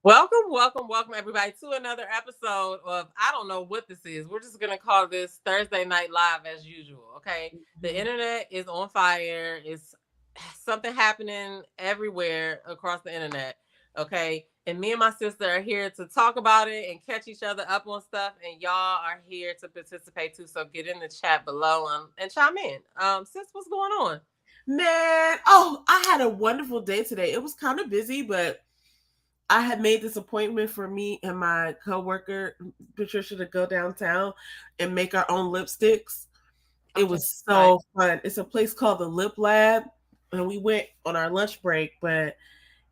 Welcome, everybody, to another episode of I don't know what this is. We're just gonna call this Thursday Night Live as usual. Okay, the Mhm. internet is on fire. It's something happening everywhere across the internet. Okay, and me and my sister are here to talk about it and catch each other up on stuff. And y'all are here to participate too. So get in the chat below and chime in. Sis, what's going on? Man, I had a wonderful day today. It was kind of busy, but I had made this appointment for me and my coworker Patricia to go downtown and make our own lipsticks. It I'm was excited. so fun. It's a place called the Lip Lab, and we went on our lunch break, but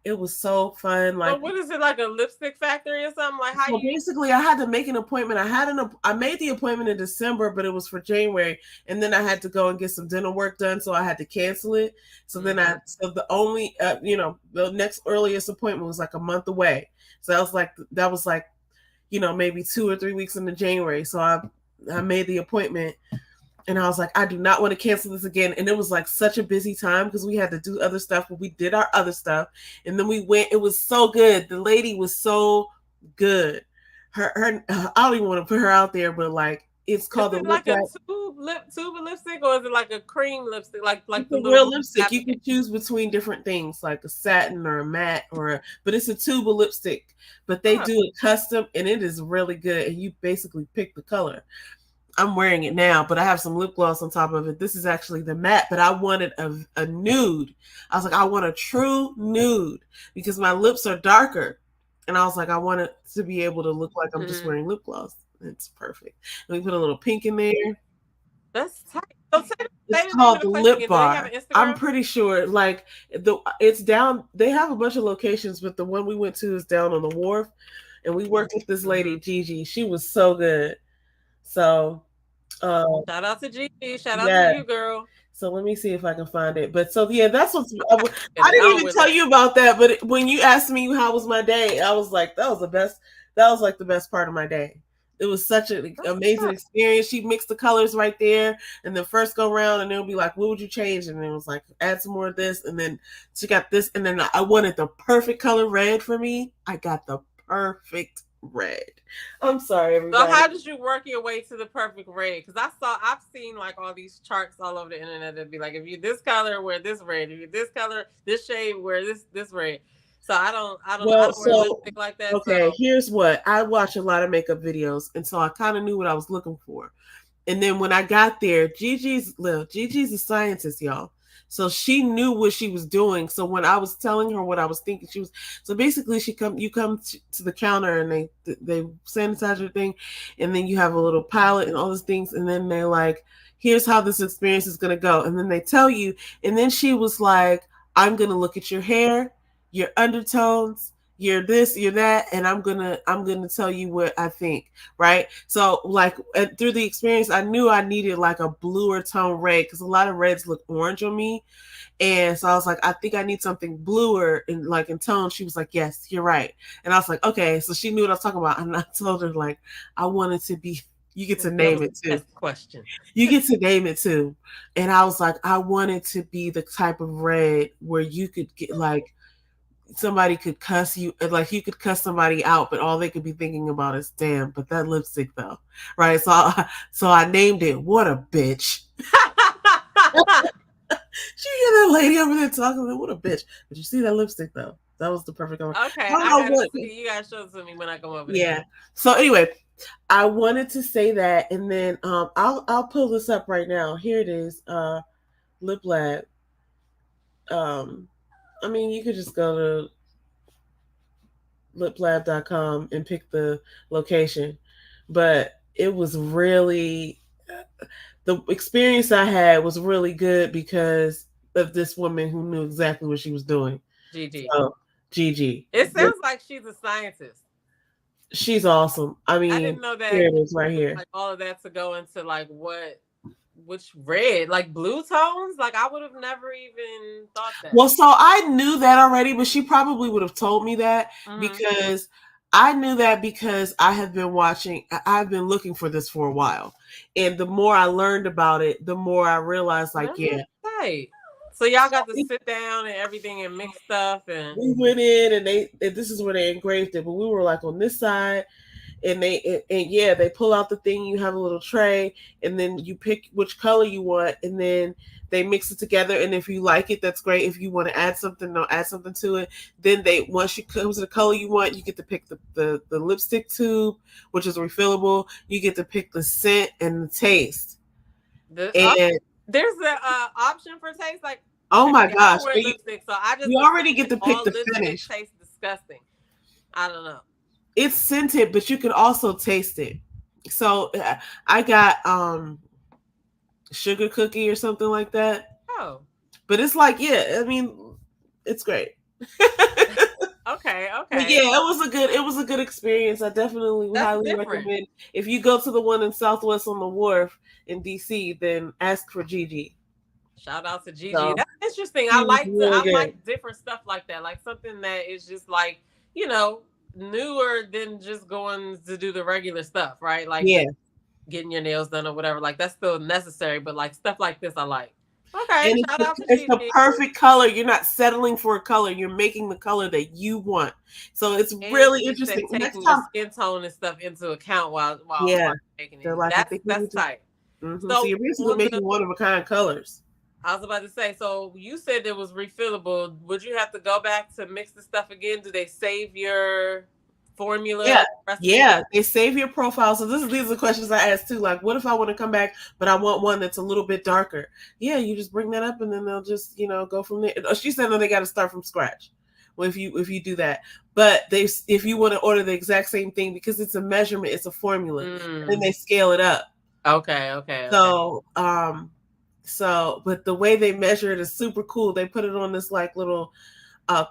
it was so fun. So Like, what is it, like a lipstick factory or something? Like how so you? basically, I had to make an appointment. I made the appointment in December, but it was for January, and then I had to go and get some dental work done, so I had to cancel it. Mhm. So the only the next earliest appointment was like a month away. So that was like maybe 2 or 3 weeks into January. So I made the appointment, and I was like, I do not want to cancel this again. And it was like such a busy time because we had to do other stuff, but we did our other stuff. And then we went, it was so good. The lady was so good. Her I don't even want to put her out there, but like it's Is called the it Lip like a Lab. tube of lipstick, or is it like a cream lipstick, like It's the a little real blue lipstick. You applicator? can choose between different things, like a satin or a matte, but it's a tube of lipstick. But they Huh. do it custom, and it is really good. And you basically pick the color. I'm wearing it now, but I have some lip gloss on top of it. This is actually the matte, but I wanted a nude. I was like, I want a true nude because my lips are darker. And I was like, I want it to be able to look like I'm just Mhm. wearing lip gloss. It's perfect. Let me put a little pink in there. That's tight. So It's say the name of called the the place Lip again. Do they have an Bar. I'm Instagram? pretty sure like it's down, they have a bunch of locations, but the one we went to is down on the wharf. And we worked with this lady, Hmm. Gigi. She was so good. So Shout out to Gigi. Shout out to yeah. you, girl. So let me see if I can find it. But so yeah, that's what's. Get I it didn't on even with tell it. you about that. But when you asked me how was my day, I was like, that was the best. That was like the best part of my day. It was such an That's what's amazing up. experience. She mixed the colors right there, and then first go round, and it'll be like, "What would you change?" And it was like, "Add some more of this," and then she got this, and then I wanted the perfect color red for me. I got the perfect red. I'm sorry, So everybody. how did you work your way to the perfect red? Because I've seen like all these charts all over the internet that'd be like, if you this color, wear this red. If you this color, this shade, wear this red. So I Well, don't wear so lipstick like that. okay, So here's what I watch a lot of makeup videos, and so I kind of knew what I was looking for. And then when I got there, Gigi's a scientist, y'all. So she knew what she was doing. So when I was telling her what I was thinking, she was so basically you come to the counter and they sanitize your thing, and then you have a little palette and all these things, and then they're like, here's how this experience is gonna go, and then they tell you, and then she was like, I'm gonna look at your hair, your undertones, you're this, you're that, and I'm gonna tell you what I think, right? So like through the experience, I knew I needed like a bluer tone red because a lot of reds look orange on me, and so I was like, I think I need something bluer in tone. She was like, yes, you're right, and I was like, okay. So she knew what I was talking about, and I told her like I wanted to be. You get to that name was a it too. test question. You get to name it too. And I was like, I wanted to be the type of red where you could get like somebody could cuss you, like you could cuss somebody out, but all they could be thinking about is, damn, but that lipstick though, right? So I named it "What a Bitch." She hear that lady over there talking like, "What a bitch," but you see that lipstick though? That was the perfect color. I Okay, don't I know gotta what. see. You gotta show it to me when I come over there. Yeah. So anyway, I wanted to say that, and then I'll pull this up right now. Here it is. Lip Lab. Um, I mean, you could just go to liplab.com and pick the location. But it was really, the experience I had was really good because of this woman who knew exactly what she was doing. Gigi. So, Gigi, It sounds like she's a scientist. she's awesome. I I mean, didn't know here that it is right here. like all of that to go into like which red, like blue tones. Like I would have never even thought that. Well, so I knew that already, but she probably would have told me that Hmm. because I knew that because I have been watching, I've been looking for this for a while. And the more I learned about it, the more I realized, like, That's yeah, tight. So y'all got to sit down and everything and mix stuff and We went in and this is where they engraved it, but we were like on this side, and yeah, they pull out the thing. You have a little tray, and then you pick which color you want, and then they mix it together. And if you like it, that's great. If you want to add something, they'll add something to it. Then once you come to the color you want, you get to pick the lipstick tube, which is refillable. You get to pick the scent and the taste. And there's an option for taste. Like, oh my gosh, wear lipstick, so I just you already get to pick the finish. Tastes disgusting. I don't know. It's scented, but you can also taste it. So I got sugar cookie or something like that. Oh, but it's like, yeah, I mean, it's great. Okay. But yeah, it was a good experience. I definitely highly recommend. If you go to the one in Southwest on the Wharf in DC, then ask for Gigi. Shout out to Gigi. So, that's interesting. I like different stuff like that. Like something that is just like, you know, newer than just going to do the regular stuff, right? Like getting your nails done or whatever. Like that's still necessary, but like stuff like this I like. Okay, and it's the perfect color. You're not settling for a color. You're making the color that you want. So it's really interesting. Taking your skin tone and stuff into account while making it. Like, that's tight. Mm-hmm. So you're basically making one of a kind colors. I was about to say, so you said it was refillable. Would you have to go back to mix the stuff again? Do they save your formula? Yeah, they save your profile. So these are the questions I asked too. Like, what if I want to come back, but I want one that's a little bit darker? Yeah, you just bring that up, and then they'll just go from there. She said no, they got to start from scratch. Well, if you do that, but if you want to order the exact same thing because it's a measurement, it's a formula, then they scale it up. Okay. So, but the way they measure it is super cool. They put it on this like little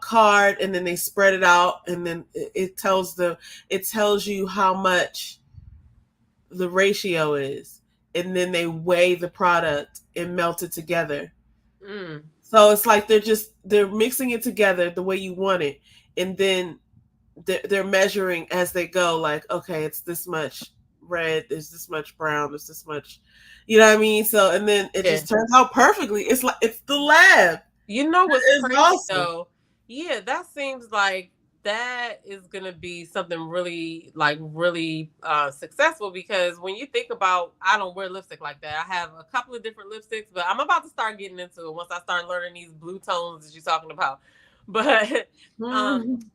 card, and then they spread it out, and then it tells you how much the ratio is, and then they weigh the product and melt it together. So it's like they're mixing it together the way you want it, and then they're measuring as they go. Like, okay, it's this much red, there's this much brown, there's this much, you know what I mean? So, and then it just turns out perfectly. It's like it's the lab. You know what's crazy awesome. Though? Yeah, that seems like that is gonna be something really successful, because when you think about, I don't wear lipstick like that. I have a couple of different lipsticks, but I'm about to start getting into it once I start learning these blue tones that you're talking about. But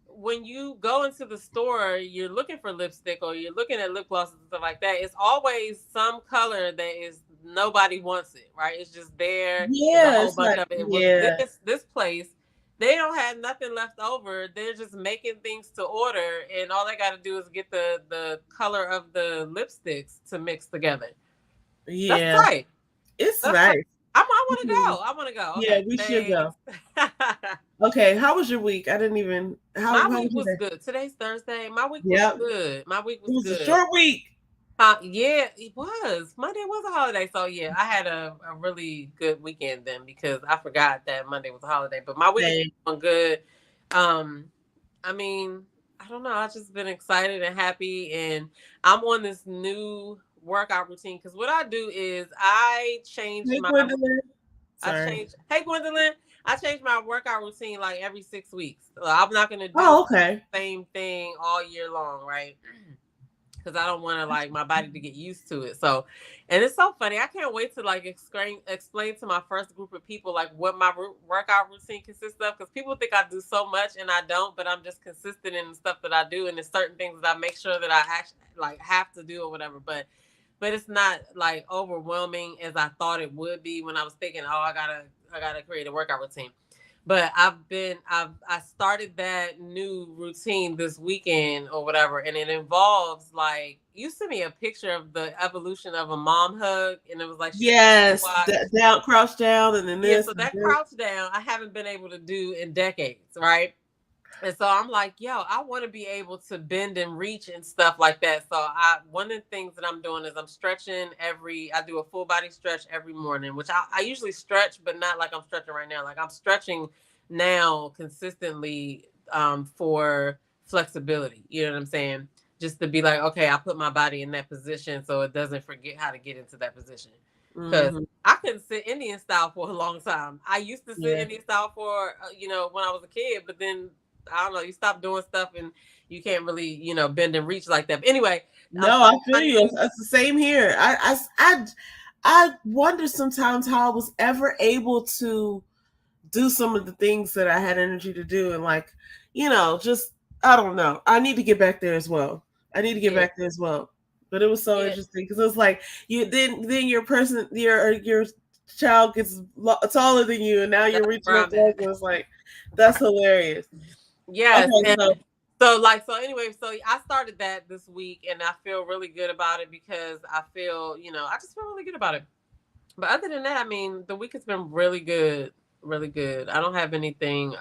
when you go into the store, you're looking for lipstick or you're looking at lip glosses and stuff like that, it's always some color that is nobody wants it, right? It's just there. Yeah, a whole bunch of it. This place, they don't have nothing left over. They're just making things to order, and all they got to do is get the color of the lipsticks to mix together. Yeah, that's right. It's right. I want to go. I want to go. Okay, yeah, we should go. Okay, how was your week? I didn't even. My week was good. Today's Thursday. My week was good. My week was good. It was a short week. Yeah, it was. Monday was a holiday, so yeah, I had a really good weekend then, because I forgot that Monday was a holiday. But my week was good. I mean, I don't know. I've just been excited and happy, and I'm on this new workout routine, because what I do is I change Hey, my. Gwendolyn. Hey, Gwendolyn. I change my workout routine like every 6 weeks. So I'm not going to do the same thing all year long, right? Because I don't want to like my body to get used to it. So, and it's so funny. I can't wait to like explain to my first group of people like what my workout routine consists of. Because people think I do so much and I don't, but I'm just consistent in the stuff that I do, and there's certain things that I make sure that I actually like have to do or whatever. But it's not like overwhelming as I thought it would be when I was thinking, oh, I gotta create a workout routine. But I started that new routine this weekend or whatever, and it involves like, you sent me a picture of the evolution of a mom hug, and it was like, down, crouch down, and then this. So that crouch down, I haven't been able to do in decades, right? And so I'm like, yo, I want to be able to bend and reach and stuff like that. So one of the things that I'm doing is I'm stretching I do a full body stretch every morning, which I usually stretch, but not like I'm stretching right now. Like I'm stretching now consistently for flexibility. You know what I'm saying? Just to be like, okay, I put my body in that position so it doesn't forget how to get into that position. because Hmm. I couldn't sit Indian style for a long time. I used to sit Yeah. Indian style for when I was a kid, but then I don't know, you stop doing stuff and you can't really bend and reach like that. But anyway, I'm No, starting I my feel you. new. It's the same here. I wonder sometimes how I was ever able to do some of the things that I had energy to do, and like, just I don't know. I need to get back there as well. I need to get Yeah, back there as well. But it was so yeah, interesting because it was like then your child gets taller than you, and now you're that's reaching where up I'm legs, at. and it's like that's hilarious. Yes, Okay, and so so anyway, so I started that this week, and I feel really good about it because I feel I just feel really good about it. But other than that, I mean, the week has been really good, really good. I don't have anything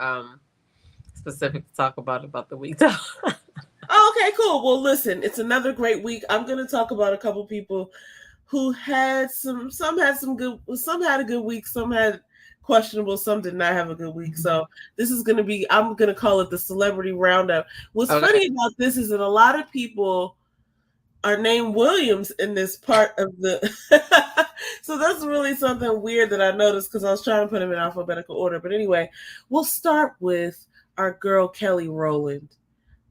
specific to talk about the week though. okay, cool. Well, listen, it's another great week. I'm going to talk about a couple people who had some had some good, some had a good week, some had questionable, some did not have a good week. So this is going to be, I'm going to call it the celebrity roundup. What's Okay. funny about this is that a lot of people are named Williams in this part of the. So that's really something weird that I noticed because I was trying to put them in alphabetical order. But anyway, we'll start with our girl Kelly Rowland,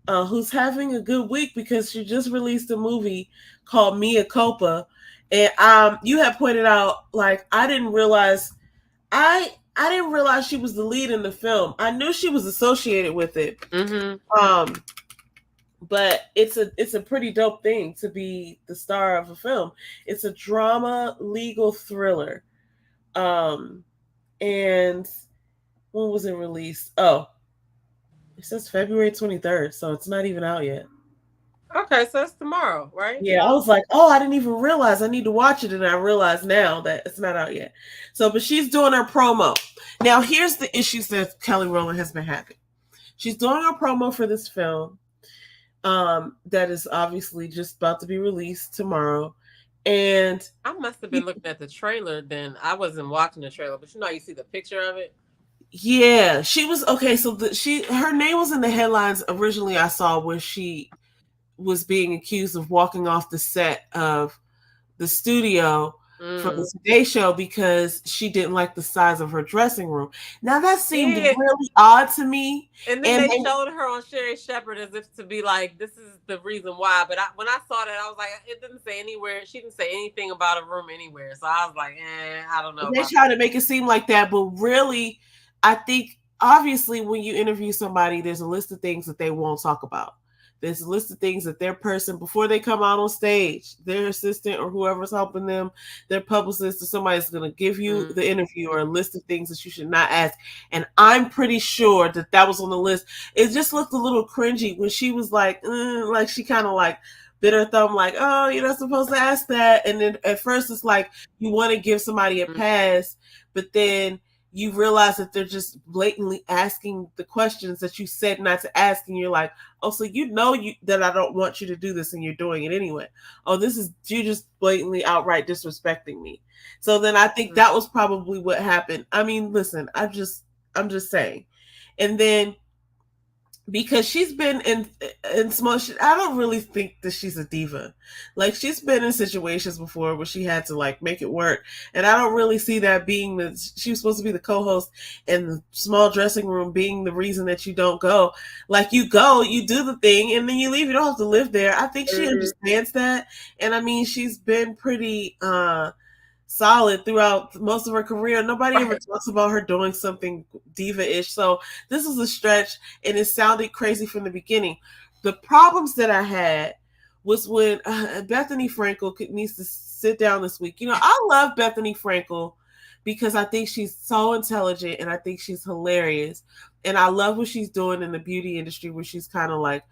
who's having a good week because she just released a movie called Mia Culpa, and you had pointed out like I didn't realize she was the lead in the film. I knew she was associated with it, Mm-hmm. um, but it's a pretty dope thing to be the star of a film. It's a drama legal thriller, um, and when was it released? Oh, it says February 23rd, so it's not even out yet. Okay, so it's tomorrow, right? Yeah, I was like, oh, I didn't even realize I need to watch it, and I realize now that it's not out yet. So, but she's doing her promo. Now, here's the issues that Kelly Rowland has been having. She's doing her promo for this film, that is obviously just about to be released tomorrow, and I must have been looking at the trailer then. I wasn't watching the trailer, but you see the picture of it. yeah, she was okay. So her name was in the headlines originally. I saw where she was being accused of walking off the set of the studio for Mm. the Today Show because she didn't like the size of her dressing room. Now that seemed Yeah. really odd to me. And then And they they, showed her on Sherry Shepherd as if to be like, this is the reason why. But when I saw that, I was like, it didn't say anywhere. She didn't say anything about a room anywhere. So I was like, I don't know they about try to make it seem like that, but really, I think obviously when you interview somebody, there's a list of things that they won't talk about. There's a list of things that their person, before they come out on stage, their assistant or whoever's helping them, their publicist or somebody's going to give you that. the interview or a list of things that you should not ask. And I'm pretty sure that that was on the list. It just looked a little cringy when she was like she kind of like bit her thumb, like, oh, you're not supposed to ask that. And then at first it's like you want to give somebody a Mm-hmm. pass, but then you realize that they're just blatantly asking the questions that you said not to ask, and you're like, oh, so you that I don't want you to do this and you're doing it anyway. Oh, this is you just blatantly outright disrespecting me. So then I think that was probably what happened. I mean, listen, I'm just saying. And then because she's been in small shit, I don't really think that she's a diva. Like she's been in situations before where she had to like make it work, and I don't really see that being that she was supposed to be the co-host and the small dressing room being the reason that you don't go. Like you go, you do the thing, and then you leave. You don't have to live there. I think she understands that, and I mean she's been pretty solid throughout most of her career. Nobody ever talks about her doing something diva-ish. So this is a stretch, and it sounded crazy from the beginning. The problems that I had was when Bethany Frankel needs to sit down this week. I love Bethany Frankel because I think she's so intelligent and I think she's hilarious. And I love what she's doing in the beauty industry where she's kind of like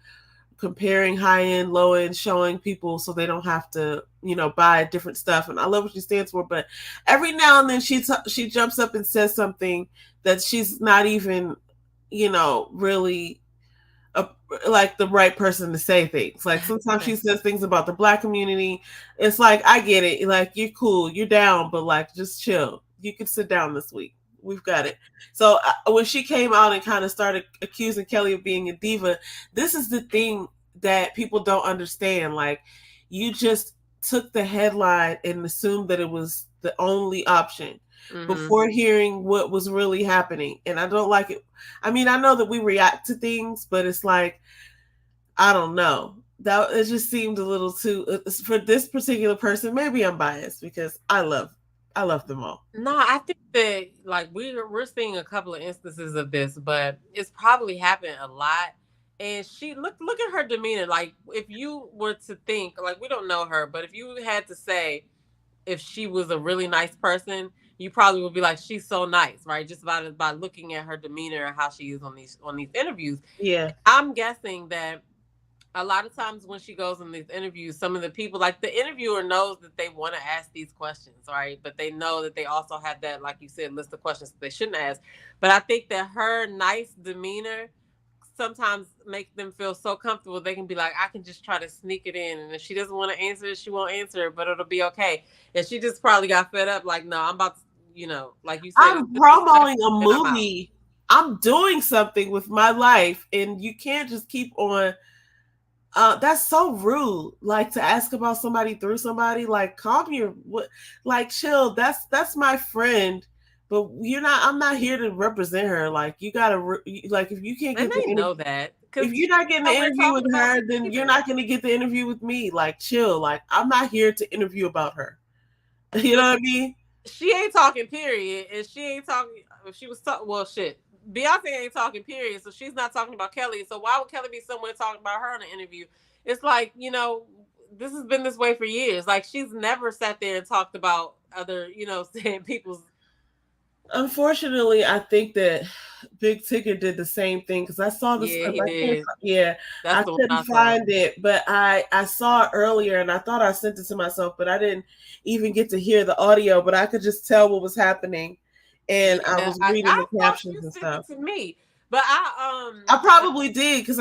comparing high end, low end, showing people so they don't have to, buy different stuff. And I love what she stands for. But every now and then she jumps up and says something that she's not even, really like the right person to say things. Like sometimes she says things about the Black community. It's like I get it. Like you're cool, you're down, but like just chill. You can sit down this week. We've got it. So when she came out and kind of started accusing Kelly of being a diva, this is the thing that people don't understand. Like you just took the headline and assumed that it was the only option before Mm-hmm. hearing what was really happening. And I don't like it. I mean, I know that we react to things, but it's like, I don't know. That it just seemed a little too for this particular person. Maybe I'm biased because I love them all. No, I think that like we're seeing a couple of instances of this, but it's probably happened a lot. And she look at her demeanor. Like if you were to think, like we don't know her, but if you had to say if she was a really nice person, you probably would be like, she's so nice, right? Just by looking at her demeanor and how she is on these interviews. Yeah. I'm guessing that a lot of times when she goes in these interviews, some of the people, like the interviewer knows that they want to ask these questions, right? But they know that they also have that, like you said, list of questions that they shouldn't ask. But I think that her nice demeanor sometimes make them feel so comfortable they can be like, I can just try to sneak it in. And if she doesn't want to answer it, she won't answer it, but it'll be okay. And she just probably got fed up, like, no, I'm about to, like you said, I'm this is the promoting a and I'm out. movie. I'm doing something with my life, and you can't just keep on. That's so rude. Like to ask about somebody through somebody. Like calm your what? Like chill. That's my friend, but you're not. I'm not here to represent her. Like you gotta like if you can't And get the they know that because if you're she's not getting the over interview talking with about her, her then you're either. not going to get the interview with me. Like chill. Like I'm not here to interview about her. You know But what I mean? she ain't talking, period. And she ain't talking. If she was talking, well, shit. Beyonce ain't talking, period. So she's not talking about Kelly. So why would Kelly be somewhere talking about her in an interview? It's like, this has been this way for years. Like she's never sat there and talked about other, saying people's. Unfortunately, I think that Big Ticket did the same thing because I saw the Yeah, script. he did. Yeah, That's I the one couldn't I saw. find it, but I saw it earlier and I thought I sent it to myself, but I didn't even get to hear the audio. But I could just tell what was happening, and I Yeah, was reading I the thought captions you and sent stuff. it to me, but I probably did because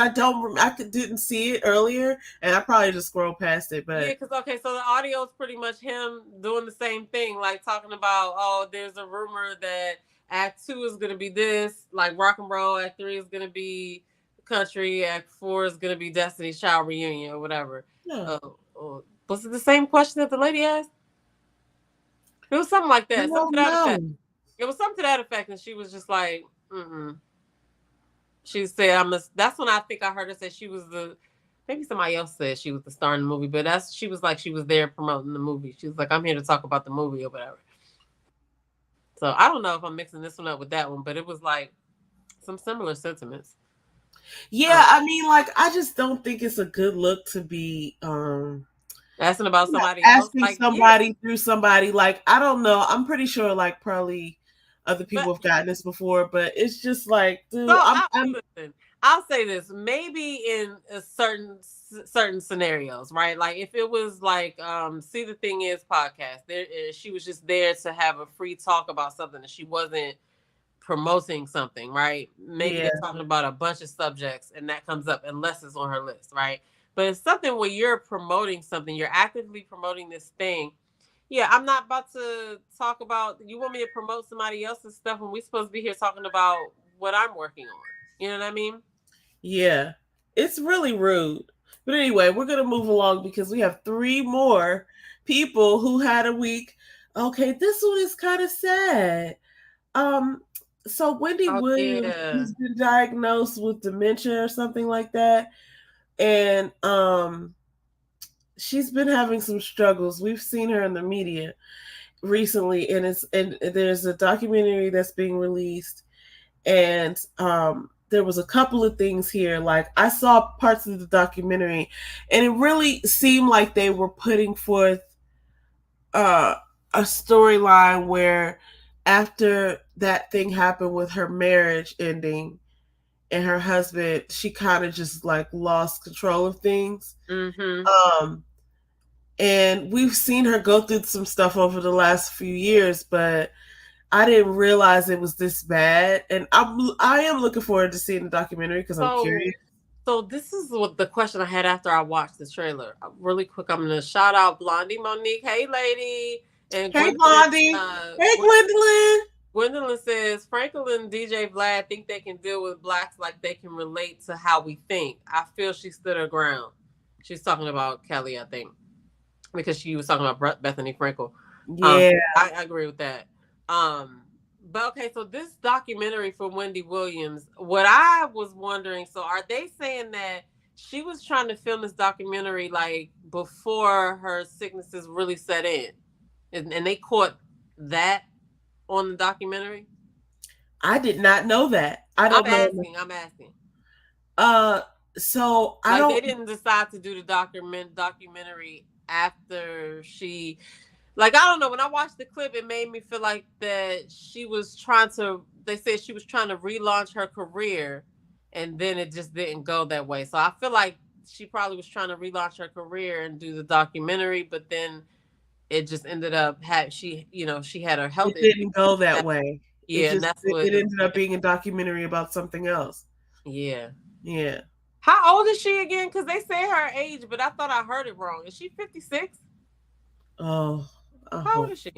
didn't see it earlier, and I probably just scrolled past it. yeah, But because okay, so the audio is pretty much him doing the same thing, like talking about, oh, there's a rumor that Act 2 is gonna be this, like rock and roll. Act 3 is gonna be country. Act 4 is gonna be Destiny's Child reunion or whatever. no, Was it the same question that the lady asked? It was something like I that, something to don't that effect. know. It was something to that effect, and she was just like, mm. She said, "I must." That's when I think I heard her say she was the. Maybe somebody else said she was the star in the movie, but she was like she was there promoting the movie. She was like, "I'm here to talk about the movie or whatever." So I don't know if I'm mixing this one up with that one, but it was like some similar sentiments. Yeah, Um, I mean, like I just don't think it's a good look to be Asking about somebody else, asking like yeah, somebody through somebody. Like I don't know. I'm pretty sure like probably other but people have gotten this before, but it's just like, so dude, I'm listen. I'll say this: maybe in a certain scenarios, right? Like if it was like See the Thing Is podcast, she was just there to have a free talk about something, and she wasn't promoting something, right? Maybe yeah, they're talking about a bunch of subjects, and that comes up unless it's on her list, right? But it's something where you're promoting something, you're actively promoting this thing. Yeah, I'm not about to talk about. You want me to promote somebody else's stuff when we're supposed to be here talking about what I'm working on? You know what I mean? yeah. It's really rude. But anyway, we're gonna move along because we have three more people who had a week. Okay, this one is kind of sad. Um, so Wendy Oh Williams yeah. has been diagnosed with dementia or something like that, and she's been having some struggles. We've seen her in the media recently, and there's a documentary that's being released, and there was a couple of things here. Like I saw parts of the documentary, and it really seemed like they were putting forth uh, a storyline where after that thing happened with her marriage ending and her husband, she kind of just like lost control of things. Mm-hmm. Um, and we've seen her go through some stuff over the last few years, but I didn't realize it was this bad. And I am looking forward to seeing the documentary because I'm So, curious. so this is what the question I had after I watched the trailer. Really quick, I'm gonna shout out Blondie Monique. Hey, lady, and Hey, Gwendolyn. Blondie. Hey, Gwendolyn. Gwendolyn says Franklin and DJ Vlad think they can deal with blacks like they can relate to how we think. I feel she stood her ground. She's talking about Kelly, I think. because she was talking about Bethany Frankel. Yeah. I agree with that. But okay, so this documentary from Wendy Williams, what I was wondering, so are they saying that she was trying to film this documentary like before her sicknesses really set in, and they caught that on the documentary? I did not know that. I don't know. I'm asking. So I Like don't. they didn't decide to do the documentary after she, like, I don't know. When I watched the clip, it made me feel like that she was trying to. They said she was trying to relaunch her career, and then it just didn't go that way. So I feel like she probably was trying to relaunch her career and do the documentary, but then it just ended up she had her health It issue. didn't go that way. Yeah, and that's what. It ended up being a documentary about something else. Yeah. Yeah. How old is she again? Because they say her age, but I thought I heard it wrong. Is she 56? Oh. How old is she?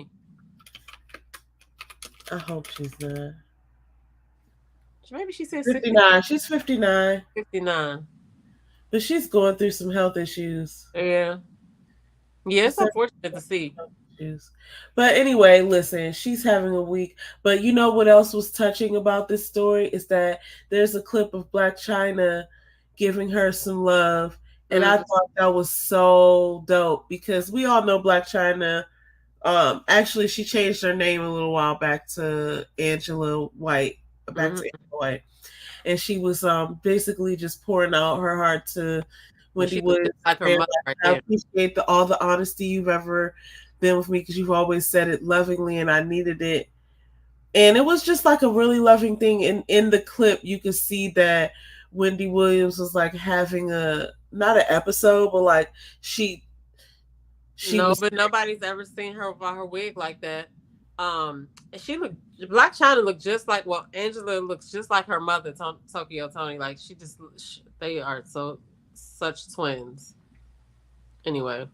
I hope she's not. Maybe she said 59. She's 59. 59. But she's going through some health issues. Yeah. Yeah, it's unfortunate to see. But anyway, listen, she's having a week. But you know what else was touching about this story is that there's a clip of Blac Chyna giving her some love. And I thought that was so dope because we all know Blac Chyna. Actually, she changed her name a little while back to Angela White. Back to Angela White. And she was basically just pouring out her heart to Wendy Williams. Like her mother right I appreciate all the honesty you've ever been with me because you've always said it lovingly and I needed it. And it was just like a really loving thing. And in the clip, you could see that Wendy Williams was like having not an episode, but like she but nobody's ever seen her without her wig like that. She looked, Blac Chyna looked just like, well, Angela looks just like her mother, Tokyo Toni. Like they are such twins. Anyway,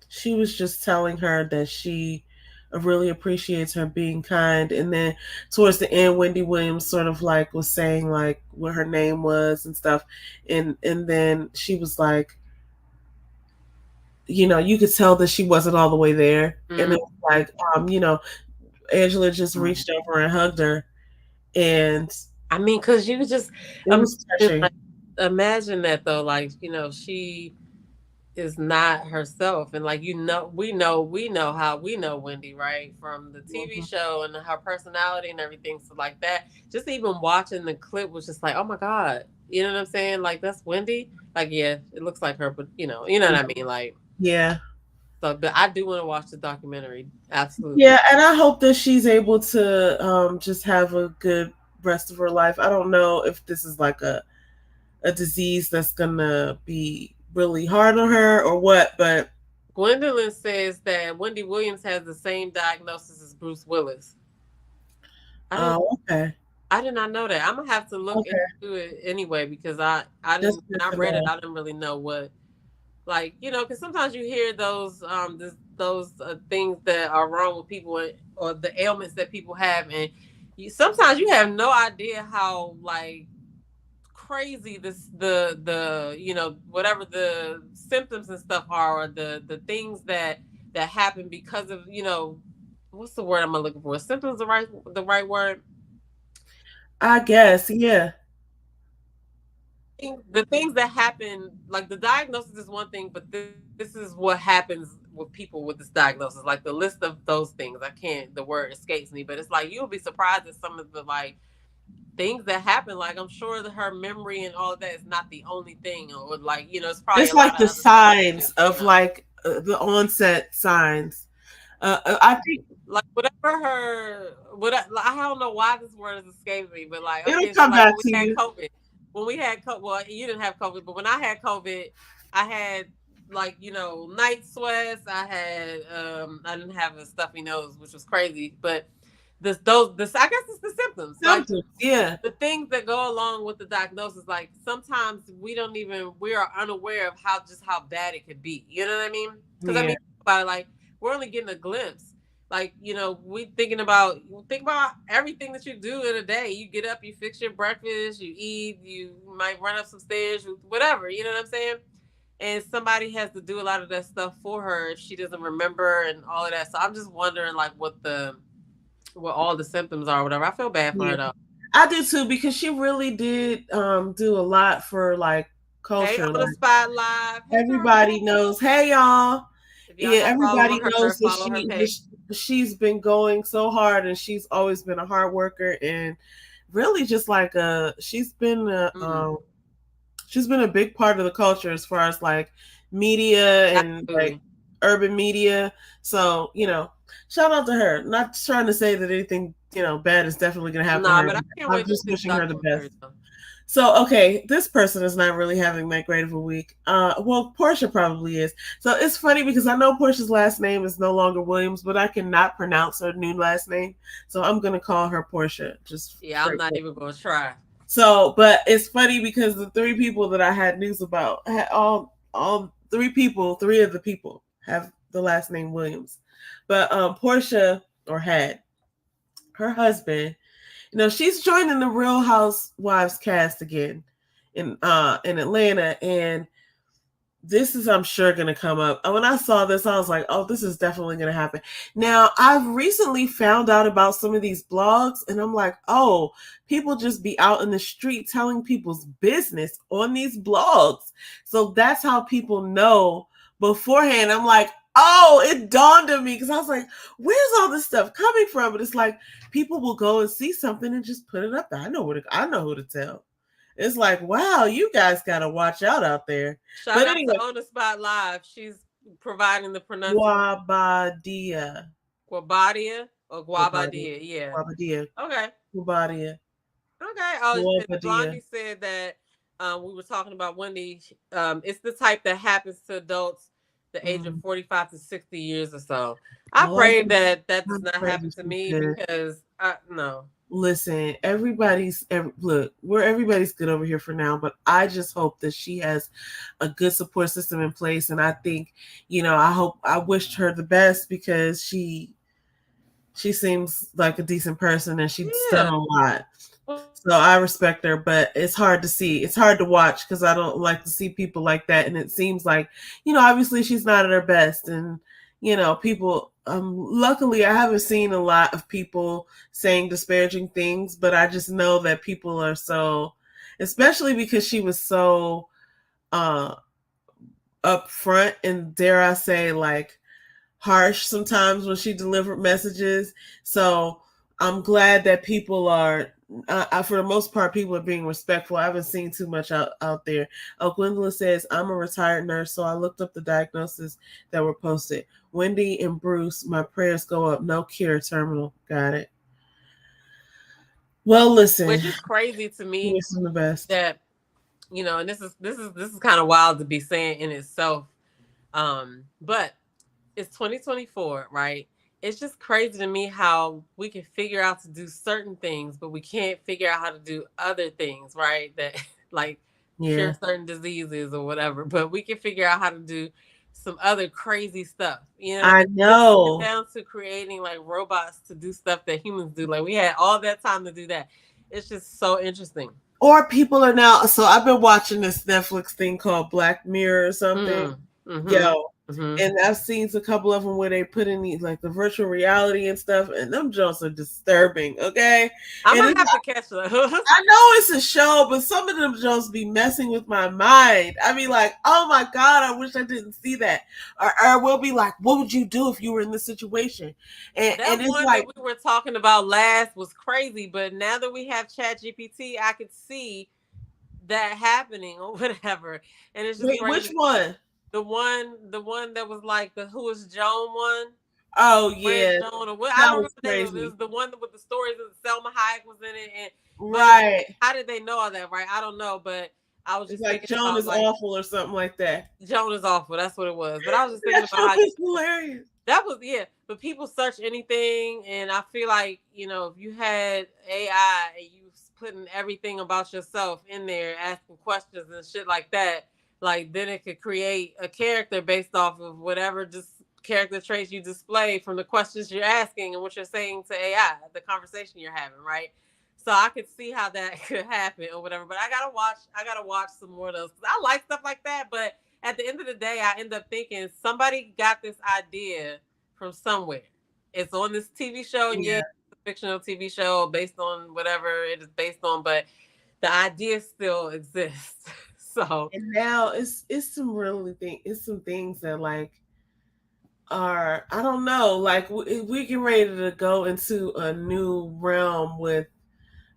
she was just telling her that she really appreciates her being kind. And then towards the end, Wendy Williams sort of like was saying like what her name was and stuff. And then she was like, you know, you could tell that she wasn't all the way there. Mm-hmm. And it was like, you know, Angela just reached over and hugged her. And I mean, because you just imagine that though, like, you know, she is not herself. And like, you know, we know how we know Wendy, right? From the TV show and her personality and everything. So like that, just even watching the clip was just like, oh my God, you know what I'm saying? Like, that's Wendy. Like, yeah, it looks like her, but you know what I mean? Like, yeah. So, but I do want to watch the documentary. Absolutely. Yeah, and I hope that she's able to just have a good rest of her life. I don't know if this is like a disease that's gonna be really hard on her or what, but Gwendolyn says that Wendy Williams has the same diagnosis as Bruce Willis. Oh, okay. I did not know that. I'm gonna have to look into it anyway because I didn't. When I read it, I didn't really know what. Like, you know, because sometimes you hear those things that are wrong with people or the ailments that people have, and sometimes you have no idea how like crazy the you know, whatever the symptoms and stuff are, or the things that happen because of, you know, what's the word I'm looking for? Symptoms the right word? I guess, yeah. The things that happen, like the diagnosis is one thing, but this is what happens with people with this diagnosis. Like the list of those things, the word escapes me, but it's like you'll be surprised at some of the like things that happen. Like I'm sure that her memory and all of that is not the only thing, or like, you know, it's probably like the signs of like the onset signs. I think like I don't know why this word is escaping me, but like it'll come back to you. COVID. When we had COVID, well, you didn't have COVID, but when I had COVID, I had like, you know, night sweats. I didn't have a stuffy nose, which was crazy. But I guess it's the symptoms. Like, yeah. The things that go along with the diagnosis. Like sometimes we are unaware of how bad it could be. You know what I mean? Because I mean, like we're only getting a glimpse. Like, you know, we think about everything that you do in a day. You get up, you fix your breakfast, you eat, you might run up some stairs, whatever. You know what I'm saying? and somebody has to do a lot of that stuff for her if she doesn't remember and all of that. So I'm just wondering like what all the symptoms are, or whatever. I feel bad for Yeah. her though. I do too because she really did do a lot for like Hey, culture. on the Like spot live. Hey girl. everybody knows, hey y'all. If y'all Yeah, not everybody following her, knows that follow her page. she's been going so hard and she's always been a hard worker and really just like Mm, she's been a big part of the culture as far as like media and like absolutely. urban media. So, shout out to her. Not trying to say that anything, bad is definitely going to happen to Nah, her. but I can't I'm wait to just see the wishing her the best. documentary though. So, okay, this person is not really having that great of a week. Well, Portia probably is. So it's funny because I know Portia's last name is no longer Williams, but I cannot pronounce her new last name. So I'm going to call her Portia just Yeah, I'm straight. not even gonna try. So, but it's funny because the three people that I had news about, all three of the people have the last name Williams. But Portia, or had, her husband, she's joining the Real Housewives cast again in Atlanta, and this is, I'm sure, going to come up. And when I saw this, I was like, oh, this is definitely going to happen. Now, I've recently found out about some of these blogs, and I'm like, oh, people just be out in the street telling people's business on these blogs. So that's how people know beforehand. I'm like, oh, it dawned on me because I was like, where's all this stuff coming from? But it's like people will go and see something and just put it up there. I know who to tell. It's like, wow, you guys got to watch out there. Shout But out to anyway, On the Spot Live. She's providing the pronunciation. Guabadia. Guabadia or Guabadia. Guabadia. Yeah. Guabadia. Okay. Guabadia. Okay. Oh, Guabadia. Blondie said that we were talking about Wendy. It's the type that happens to adults the age of Mm. 45 to 60 years or so. I Oh, pray that that does I'm not crazy. happen to She's me good. because no. Listen, look, everybody's good over here for now, but I just hope that she has a good support system in place. And I think, I wished her the best because she seems like a decent person and she's done Yeah. a lot. So I respect her, but it's hard to see. It's hard to watch because I don't like to see people like that. And it seems like, obviously she's not at her best. And, people, luckily I haven't seen a lot of people saying disparaging things, but I just know that people are so, especially because she was so uh, upfront and, dare I say, like, harsh sometimes when she delivered messages. So I'm glad that people are, for the most part, people are being respectful. I haven't seen too much out there. Oh, Gwendolyn says, I'm a retired nurse, so I looked up the diagnoses that were posted. Wendy and Bruce, my prayers go up. No cure, terminal. Got it. Well, listen, Which is crazy to me wish them the best. that and this is kind of wild to be saying in itself. But it's 2024, right? It's just crazy to me how we can figure out to do certain things, but we can't figure out how to do other things, right? That like cure Yeah, certain diseases or whatever, but we can figure out how to do some other crazy stuff. You know what I I mean? Just get know. down to creating like robots to do stuff that humans do. Like we had all that time to do that. It's just so interesting. Or people are now. So I've been watching this Netflix thing called Black Mirror or something. Mm. Mm-hmm. Yo, Mm-hmm. and I've seen a couple of them where they put in these like the virtual reality and stuff, and them jokes are disturbing. Okay, I and might have to catch those. I know it's a show, but some of them jokes be messing with my mind. I be like, oh my god, I wish I didn't see that. Or we'll be like, what would you do if you were in this situation? And That it's one that like, we were talking about last was crazy, but now that we have Chat GPT, I could see that happening or whatever. And it's just wait, which crazy. one? The one that was like the Who is Joan one. Oh Where's yeah, Joan or what? I that don't remember was the name of it. It crazy. was the one with the stories of Selma Hayek was in it. And but Right. how did they know all that, right? I don't know, but I was It's just like thinking Joan about is like awful or something like that. Joan is awful. That's what it was. But I was just thinking That about show how is hilarious. that was yeah, but people search anything, and I feel like if you had AI and you putting everything about yourself in there, asking questions and shit like that, like then it could create a character based off of whatever just character traits you display from the questions you're asking and what you're saying to AI, the conversation you're having, right? So I could see how that could happen or whatever. But I gotta watch some more of those because I like stuff like that, but at the end of the day, I end up thinking somebody got this idea from somewhere. It's on this TV show, and yeah, it's a fictional TV show based on whatever it is based on, but the idea still exists. So and now it's some things that like are, I don't know, like we get ready to go into a new realm with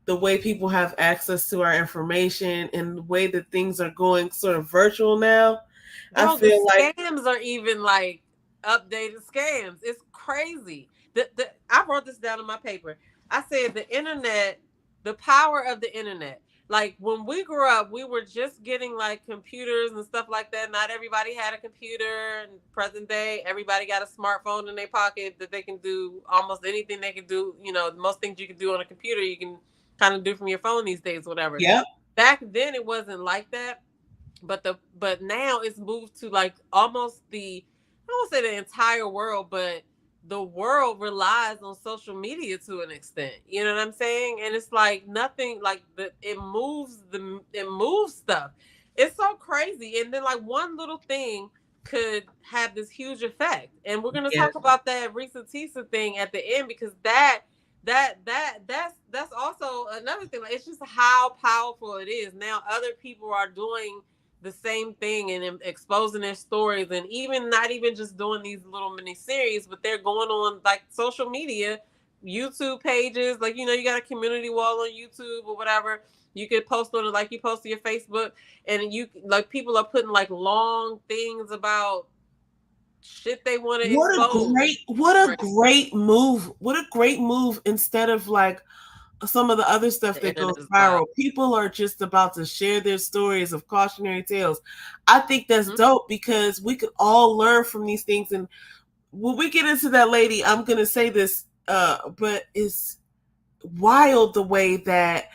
the way people have access to our information and the way that things are going sort of virtual now. I bro, the feel like scams are even like updated scams. It's crazy. I wrote this down in my paper. I said the internet, the power of the internet. Like when we grew up, we were just getting like computers and stuff like that. Not everybody had a computer. In present day, everybody got a smartphone in their pocket that they can do almost anything they can do. You know, most things you can do on a computer, you can kind of do from your phone these days, whatever. yep. Back then, it wasn't like that, but now it's moved to like almost the, I won't say the entire world, but the world relies on social media to an extent. You know what I'm saying? And it's like nothing like it moves stuff. It's so crazy. And then like one little thing could have this huge effect. And we're gonna Yes. talk about that Risa Tisa thing at the end, because that's also another thing. Like, it's just how powerful it is. Now other people are doing the same thing and exposing their stories, and even not even just doing these little mini series, but they're going on like social media, YouTube pages. Like, you know, you got a community wall on YouTube or whatever. You could post on it like you post to your Facebook, and you like people are putting like long things about shit they want to expose. What a great move. What a great move, instead of like some of the other stuff that goes viral. People are just about to share their stories of cautionary tales. I think that's dope, because we could all learn from these things. And when we get into that, lady, I'm going to say this, but it's wild the way that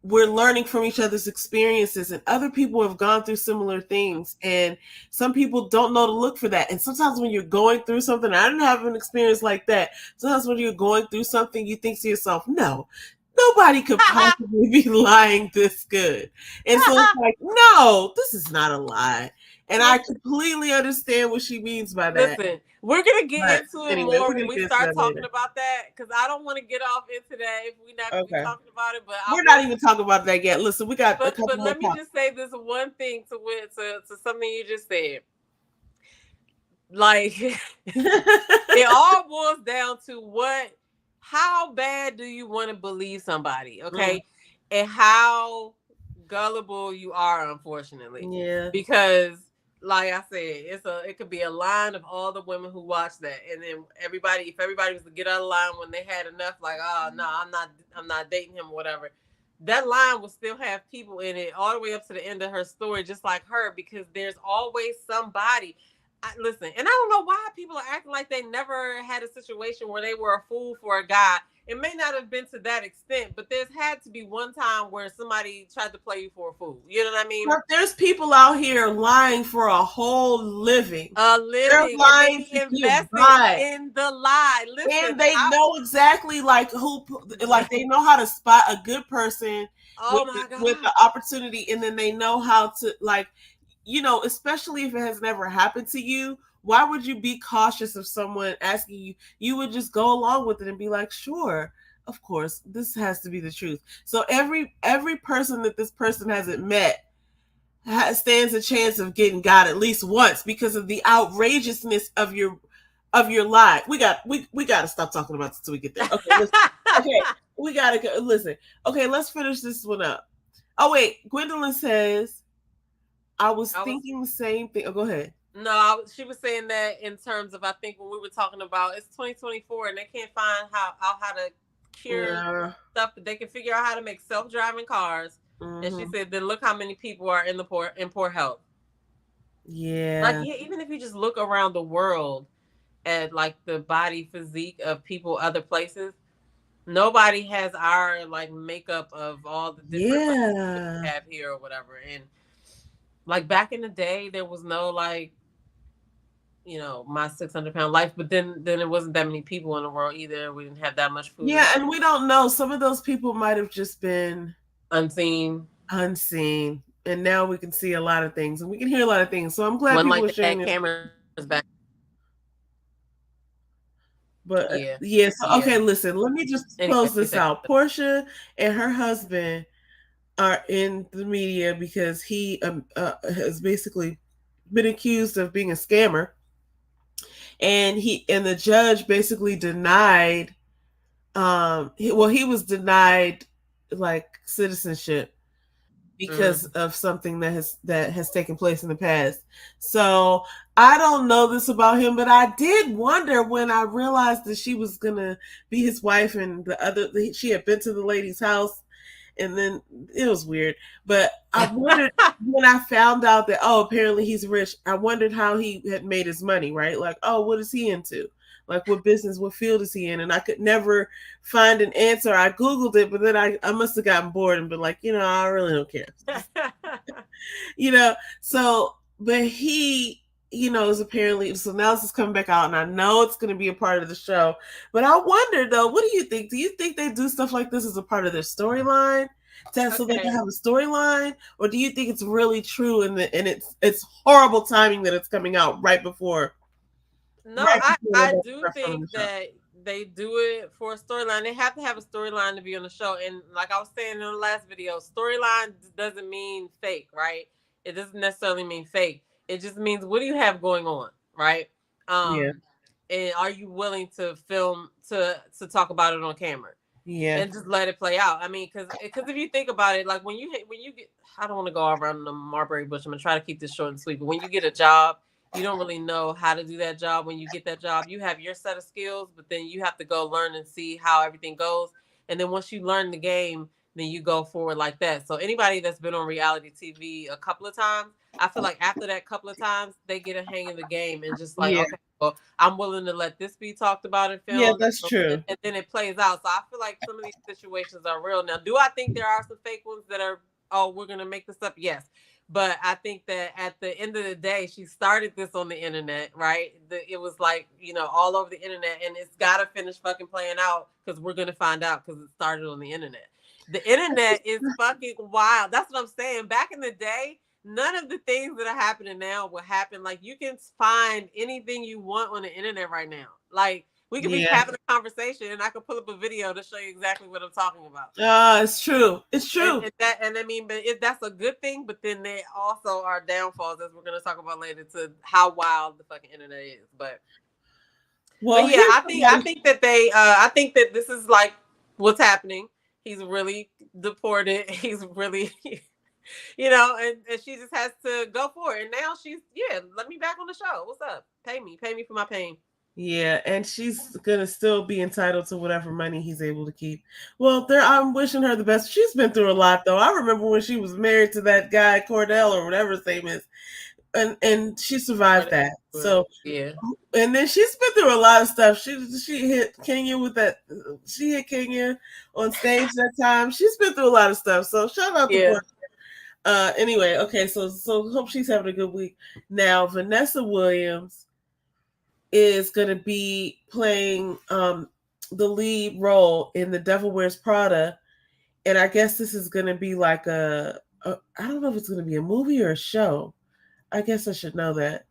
we're learning from each other's experiences, and other people have gone through similar things, and some people don't know to look for that. And sometimes when you're going through something, I didn't have an experience like that. Sometimes when you're going through something, you think to yourself, no, nobody could possibly be lying this good. And so it's like, no, this is not a lie. And I completely understand what she means by that. Listen, we're gonna get into it more when we start talking about that, because I don't want to get off into that if we're not gonna be talking about it. But we're not even talking about that yet. Listen, we got a couple but more. Let me just say this one thing to something you just said. Like it all boils down to how bad do you want to believe somebody, okay? And how gullible you are, unfortunately. Yeah. Because like I said, it could be a line of all the women who watch that, and then if everybody was to get out of line when they had enough, like, oh no, I'm not dating him or whatever, that line will still have people in it all the way up to the end of her story, just like her, because there's always somebody. Listen, and I don't know why people are acting like they never had a situation where they were a fool for a guy. It may not have been to that extent, but there's had to be one time where somebody tried to play you for a fool. You know what I mean? But there's people out here lying for a whole living. They're lying to invest in the lie. Listen, and they know exactly like who, like they know how to spot a good person with the opportunity, and then they know how to, like, you know, especially if it has never happened to you, why would you be cautious of someone asking you? You would just go along with it and be like, sure, of course, this has to be the truth. So every person that this person hasn't met stands a chance of getting got at least once, because of the outrageousness of your lie. We got to stop talking about this until we get there. Okay, listen. Okay, we gotta go. Listen. Okay, let's finish this one up. Oh wait, Gwendolyn says, I was thinking the same thing. Oh, go ahead. No, she was saying that in terms of, I think when we were talking about, it's 2024 and they can't find how to cure stuff, but they can figure out how to make self-driving cars. Mm-hmm. And she said, then look how many people are in poor health. Yeah. Like, yeah, even if you just look around the world at like the body physique of people other places, nobody has our like makeup of all the different that we have here or whatever. And like back in the day, there was no like, you know, my 600-pound life, but then it wasn't that many people in the world either. We didn't have that much food. Yeah, and we don't know. Some of those people might have just been unseen. and now we can see a lot of things and we can hear a lot of things. So I'm glad One people like are they had sharing it. cameras back. But Yeah, yeah, so yeah. okay, listen, let me just Anyway, close please this say. out. Portia and her husband are in the media because he has basically been accused of being a scammer, and the judge basically denied. He was denied like citizenship because Mm-hmm. of something that has taken place in the past. So I don't know this about him, but I did wonder when I realized that she was gonna be his wife, and she had been to the lady's house, and then it was weird. But I wondered when I found out that, oh, apparently he's rich. I wondered how he had made his money, right? Like, oh, what is he into? Like, what business, what field is he in? And I could never find an answer. I googled it, but then I must have gotten bored and been like, I really don't care. you know. So, but he, is apparently, so now this is coming back out, and I know it's going to be a part of the show. But I wonder though, what do you think? Do you think they do stuff like this as a part of their storyline? So they can Okay. have a storyline, or do you think it's really true and it's horrible timing that it's coming out No, right before they're I about to do start filming think the show? that they do it for a storyline. They have to have a storyline to be on the show. And like I was saying in the last video, storyline doesn't mean fake, right? It doesn't necessarily mean fake. It just means what do you have going on, right? Yeah, And are you willing to film to talk about it on camera yeah, and just let it play out? I mean, because if you think about it, like when you get, I don't want to go around the Marbury bush. I'm gonna try to keep this short and sweet. But when you get a job, you don't really know how to do that job. When you get that job, you have your set of skills, but then you have to go learn and see how everything goes. And then once you learn the game, then you go forward like that. So anybody that's been on reality TV a couple of times, I feel like after that couple of times, they get a hang of the game and just like, yeah, okay, well, I'm willing to let this be talked about and yeah. filmed, That's true. and then it plays out. So I feel like some of these situations are real. Now, do I think there are some fake ones that are, oh, we're gonna make this up? Yes. But I think that at the end of the day, she started this on the internet, right? It was like, all over the internet, and it's got to finish fucking playing out because we're going to find out because it started on the internet. The internet is fucking wild. That's what I'm saying. Back in the day, none of the things that are happening now will happen. Like, you can find anything you want on the internet right now. Like, we could be Yeah. having a conversation and I could pull up a video to show you exactly what I'm talking about. It's true. It's true. And I mean, but that's a good thing. But then there also are downfalls, as we're gonna talk about later, to how wild the fucking internet is. But Well, yeah, here's I somebody. think that I think that this is like what's happening. He's really deported. He's really, and she just has to go for it. And now let me back on the show. What's up? Pay me for my pain. Yeah, and she's gonna still be entitled to whatever money he's able to keep. Well, I'm wishing her the best. She's been through a lot, though. I remember when she was married to that guy Cordell or whatever his name is, and she survived that. So, Yeah. and then she's been through a lot of stuff. She hit Kenya with that. She hit Kenya on stage that time. She's been through a lot of stuff. So shout out to Yeah. Portia. Anyway, okay, so hope she's having a good week. Now, Vanessa Williams is going to be playing the lead role in The Devil Wears Prada, and I guess this is going to be like I don't know if it's going to be a movie or a show. I guess I should know that.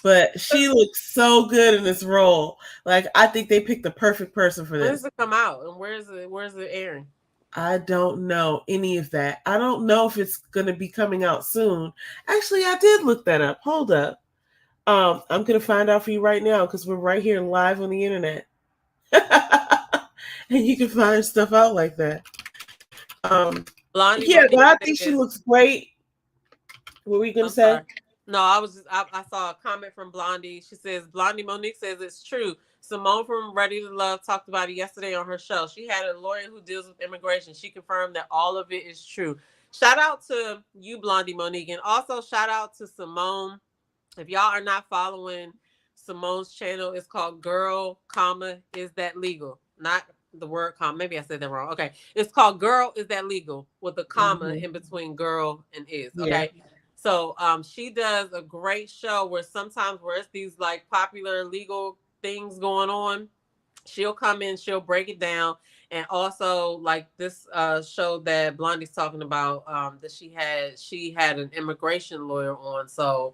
But she looks so good in this role. Like, I think they picked the perfect person for When does this. it come out? And where's it airing? I don't know any of that. I don't know if it's going to be coming out soon. Actually, I did look that up. Hold up. I'm going to find out for you right now because we're right here live on the internet. And you can find stuff out like that. Blondie Yeah, but Monique I think she says, looks great. What were you going I'm to say? sorry. No, I saw a comment from Blondie. She says Blondie Monique says it's true. Simone from Ready to Love talked about it yesterday on her show. She had a lawyer who deals with immigration. She confirmed that all of it is true. Shout out to you, Blondie Monique, and also shout out to Simone. If y'all are not following Simone's channel, it's called Girl, Is That Legal? Not the word comma. Maybe I said that wrong. Okay. It's called Girl, Is That Legal? With a comma Mm-hmm. in between girl and is. Yeah. Okay. So she does a great show where sometimes where it's these like popular legal things going on. She'll come in, she'll break it down. And also like this show that Blondie's talking about, that she had an immigration lawyer on. So,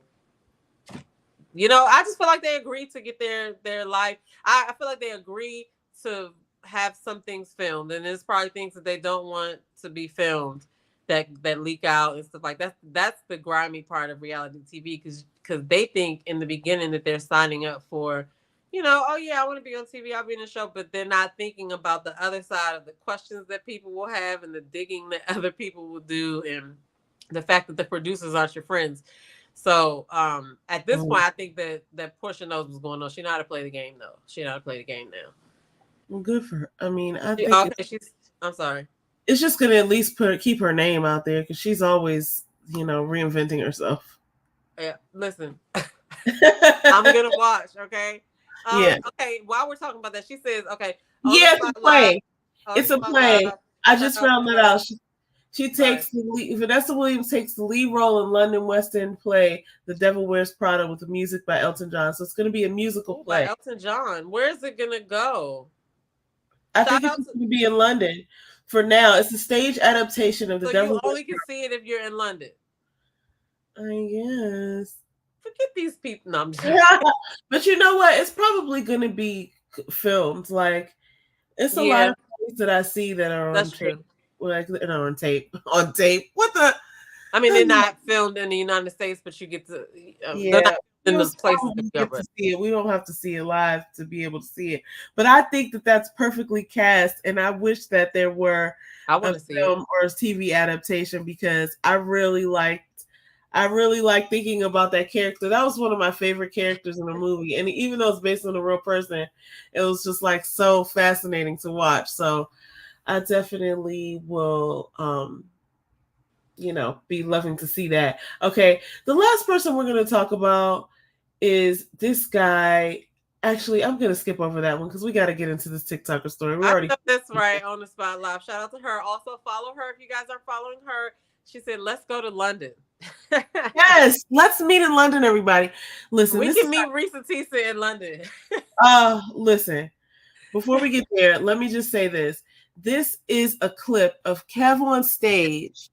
I just feel like they agreed to get their life. I feel like they agree to have some things filmed, and there's probably things that they don't want to be filmed that leak out and stuff like that. That's the grimy part of reality TV, because they think in the beginning that they're signing up for, oh yeah, I want to be on TV, I'll be in the show, but they're not thinking about the other side of the questions that people will have and the digging that other people will do, and the fact that the producers aren't your friends. So at this point, I think that Portia knows what's going on. She know how to play the game, though. She know how to play the game now. Well, good for her. I mean, I think I'm sorry. It's just gonna at least keep her name out there, because she's always, reinventing herself. Yeah, listen, I'm gonna watch. Okay. Yeah. Okay. While we're talking about that, she says, okay. Yeah, it's a play. It's a play. I just found that out. She takes the lead. Vanessa Williams takes the lead role in London West End play The Devil Wears Prada, with the music by Elton John. So it's going to be a musical play. By Elton John. Where is it going to go? I think it's going to be in London. For now, it's a stage adaptation of The Devil Wears Prada. You only can see it if you're in London. I guess. Forget these people. No, I'm just But you know what? It's probably going to be filmed. Like, it's a lot of things that I see that are on tape. Like, on tape. On tape. What the? I mean, they're not filmed in the United States, but you get to. They're not in those places to see it. We don't have to see it live to be able to see it. But I think that that's perfectly cast, and I wish that there were a film or a TV adaptation, because I really like thinking about that character. That was one of my favorite characters in the movie. And even though it's based on a real person, it was just like so fascinating to watch. So I definitely will, be loving to see that. Okay. The last person we're going to talk about is this guy. Actually, I'm going to skip over that one because we got to get into this TikToker story. That's right. On the spot live. Shout out to her. Also follow her if you guys are following her. She said, let's go to London. Yes, let's meet in London, everybody. Listen, we can meet Risa Tisa in London. Listen, before we get there, let me just say this. This is a clip of Kev on stage.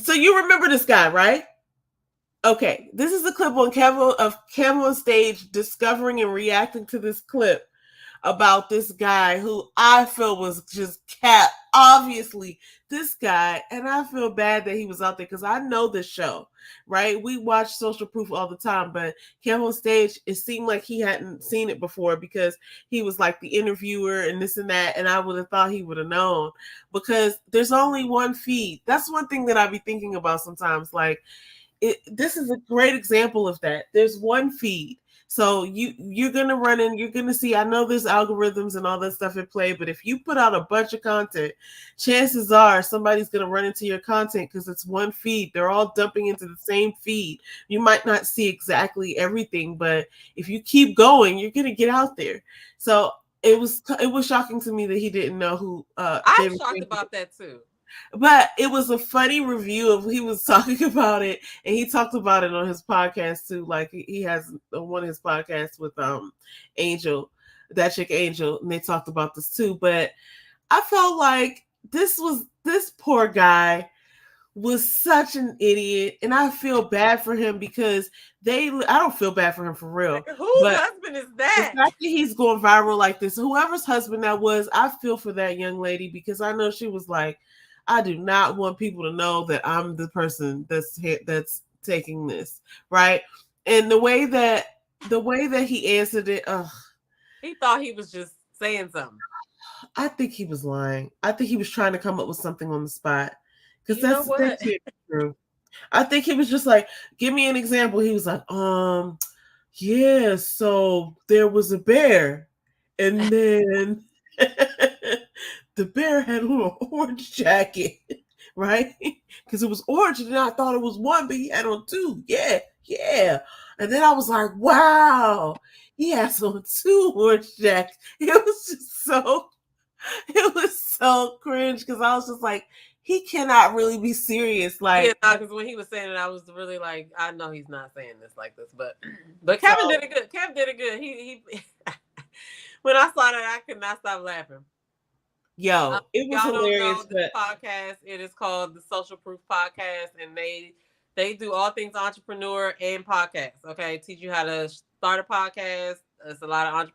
So you remember this guy, right? Okay, this is a clip of Kev on stage discovering and reacting to this clip about this guy who I feel was just obviously this guy, and I feel bad that he was out there because I know this show, right? We watch Social Proof all the time, but Kev on stage, it seemed like he hadn't seen it before because he was like the interviewer and this and that, and I would have thought he would have known, because there's only one feed. That's one thing that I be thinking about sometimes. Like, this is a great example of that. There's one feed. So you're gonna run in, you're gonna see, I know there's algorithms and all that stuff at play, but if you put out a bunch of content, chances are somebody's gonna run into your content because it's one feed. They're all dumping into the same feed. You might not see exactly everything, but if you keep going, you're gonna get out there. So it was shocking to me that he didn't know who I'm shocked about that too. But it was a funny review of, he was talking about it, and he talked about it on his podcast too. Like, he has one of his podcasts with Angel, that chick Angel, and they talked about this too. But I felt like this poor guy was such an idiot, and I feel bad for him because I don't feel bad for him for real. Like, whose husband is that? The fact that he's going viral like this, whoever's husband that was, I feel for that young lady, because I know she was like, I do not want people to know that I'm the person that's taking this, right? And the way that he answered it, he thought he was just saying something. I think he was lying. I think he was trying to come up with something on the spot, because that's true. I think he was just like, give me an example. He was like, yeah, so there was a bear, and then the bear had on an orange jacket, right? Because it was orange, and I thought it was one, but he had on two. Yeah. And then I was like, wow, he has on two orange jackets. It was so cringe, because I was just like, he cannot really be serious. Like, because when he was saying it, I was really like, I know he's not saying this like this, but Kevin did it good. Kevin did it good. He When I saw that, I could not stop laughing. Yo, it was Y'all don't know hilarious. this But podcast. It is called the Social Proof Podcast, and they do all things entrepreneur and podcast. Okay, teach you how to start a podcast. There's a lot of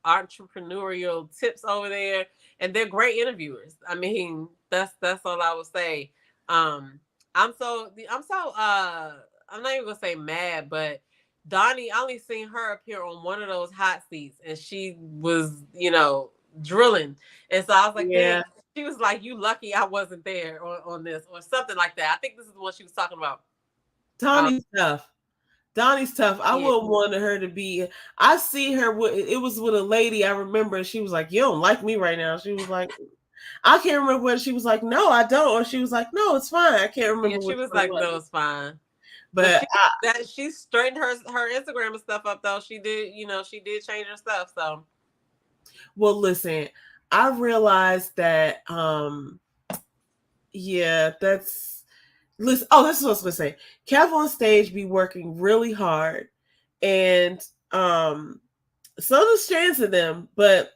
entrepreneurial tips over there, and they're great interviewers. I mean, that's all I would say. I'm not even gonna say mad, but Donnie, I only seen her appear on one of those hot seats, and she was, drilling. And so I was like, yeah, dang, she was like, you lucky I wasn't there on this or something like that. I think this is the one she was talking about. Donnie's tough. Donnie's tough. I Yeah. wouldn't want her to be. I see her. It was with a lady. I remember. She was like, "You don't like me right now." She was like, "I can't remember whether she was like, no, I don't," or she was like, "No, it's fine." I can't remember. Yeah, she was like, no, it's fine. But she straightened her Instagram and stuff up though. She did, she did change her stuff. So, well, listen, I realized that. Yeah, that's. Listen. Oh, this is what I was gonna say. Kev on stage be working really hard, and so does Chance of them, but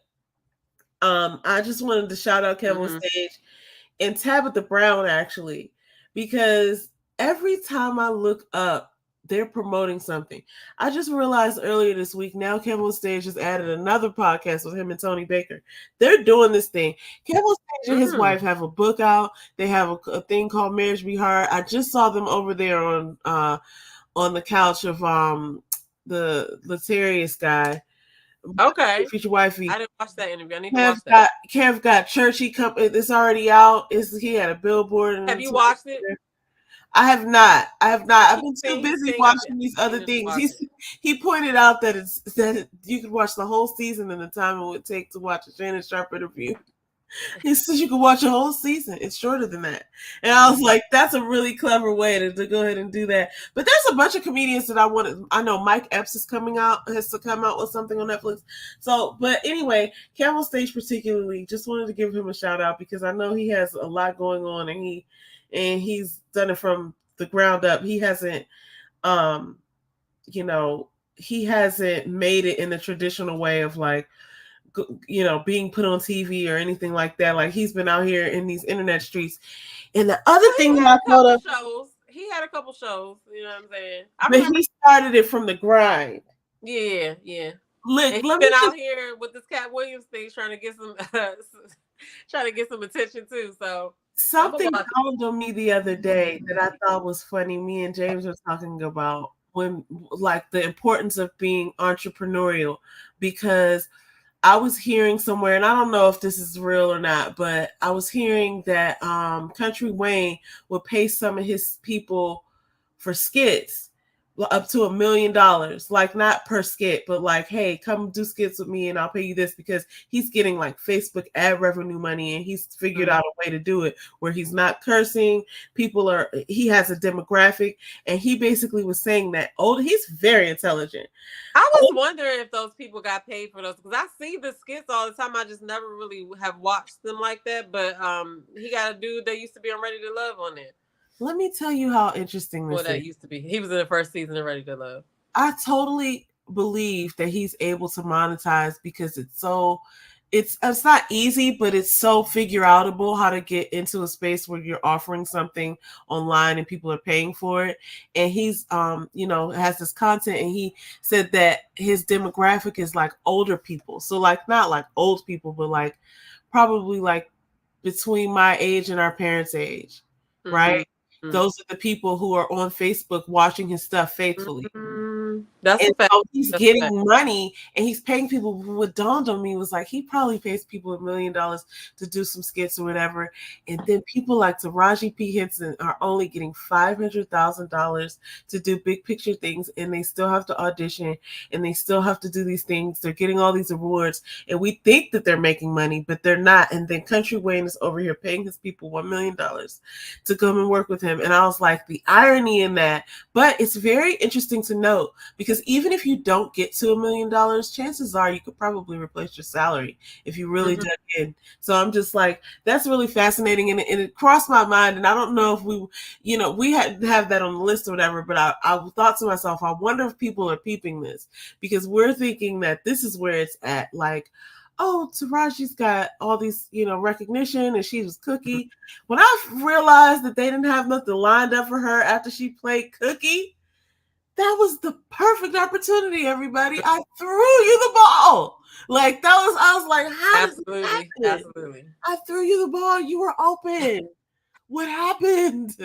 I just wanted to shout out Kev on stage and Tabitha Brown actually, because every time I look up, they're promoting something. I just realized earlier this week, now Kev on Stage has added another podcast with him and Tony Baker. They're doing this thing. Kev on Stage and his wife have a book out. They have a thing called Marriage Be Hard. I just saw them over there on the couch of the Latarius guy. Okay. Future wifey. I didn't watch that interview. I need to watch that. Kev got Churchy come. It's already out. He had a billboard. Have you watched it? I have not. I've been too busy watching these other things. He pointed out that you could watch the whole season in the time it would take to watch a Shannon Sharpe interview. He says you can watch a whole season. It's shorter than that. And I was like, that's a really clever way to go ahead and do that. But there's a bunch of comedians that I know Mike Epps has to come out with something on Netflix. So, but anyway, Kev on Stage particularly, just wanted to give him a shout out because I know he has a lot going on and he's done it from the ground up. He hasn't, he hasn't made it in the traditional way of like, being put on TV or anything like that. Like he's been out here in these internet streets. And the other thing that I thought of, he had a couple shows, you know what I'm saying? But he started it from the grind. Yeah. Look, he's been out here with this Cat Williams thing trying to get some attention too. So something dawned on me the other day that I thought was funny. Me and James were talking about when like the importance of being entrepreneurial, because I was hearing somewhere, and I don't know if this is real or not, but I was hearing that Country Wayne would pay some of his people for skits up to $1 million, like not per skit, but like, hey, come do skits with me and I'll pay you this, because he's getting like Facebook ad revenue money and he's figured out a way to do it where he's not cursing. He has a demographic, and he basically was saying that he's very intelligent. I was wondering if those people got paid for those, because I see the skits all the time. I just never really have watched them like that. But he got a dude that used to be on Ready to Love on there. Let me tell you how interesting this is. That used to be. He was in the first season of Ready to Love. I totally believe that he's able to monetize because it's not easy, but it's so figure outable how to get into a space where you're offering something online and people are paying for it. And he's has this content, and he said that his demographic is like older people. So like not like old people, but like probably like between my age and our parents' age, right? Those are the people who are on Facebook watching his stuff faithfully. That's and so he's getting money, and he's paying people. What dawned on me was like, he probably pays people $1 million to do some skits or whatever. And then people like Taraji P. Henson are only getting $500,000 to do big picture things, and they still have to audition, and they still have to do these things. They're getting all these awards, and we think that they're making money, but they're not. And then Country Wayne is over here paying his people $1 million to come and work with him. And I was like, the irony in that. But it's very interesting to note because even if you don't get to $1 million, chances are you could probably replace your salary if you really dug in. So I'm just like, that's really fascinating, and it crossed my mind, and I don't know if we had to have that on the list or whatever, but I thought to myself, I wonder if people are peeping this, because we're thinking that this is where it's at, like, oh, Taraji's got all these, recognition, and she was Cookie. When I realized that they didn't have nothing lined up for her after she played Cookie, that was the perfect opportunity, everybody. I threw you the ball. Like, I was like, how does this happen? Absolutely. I threw you the ball. You were open. What happened?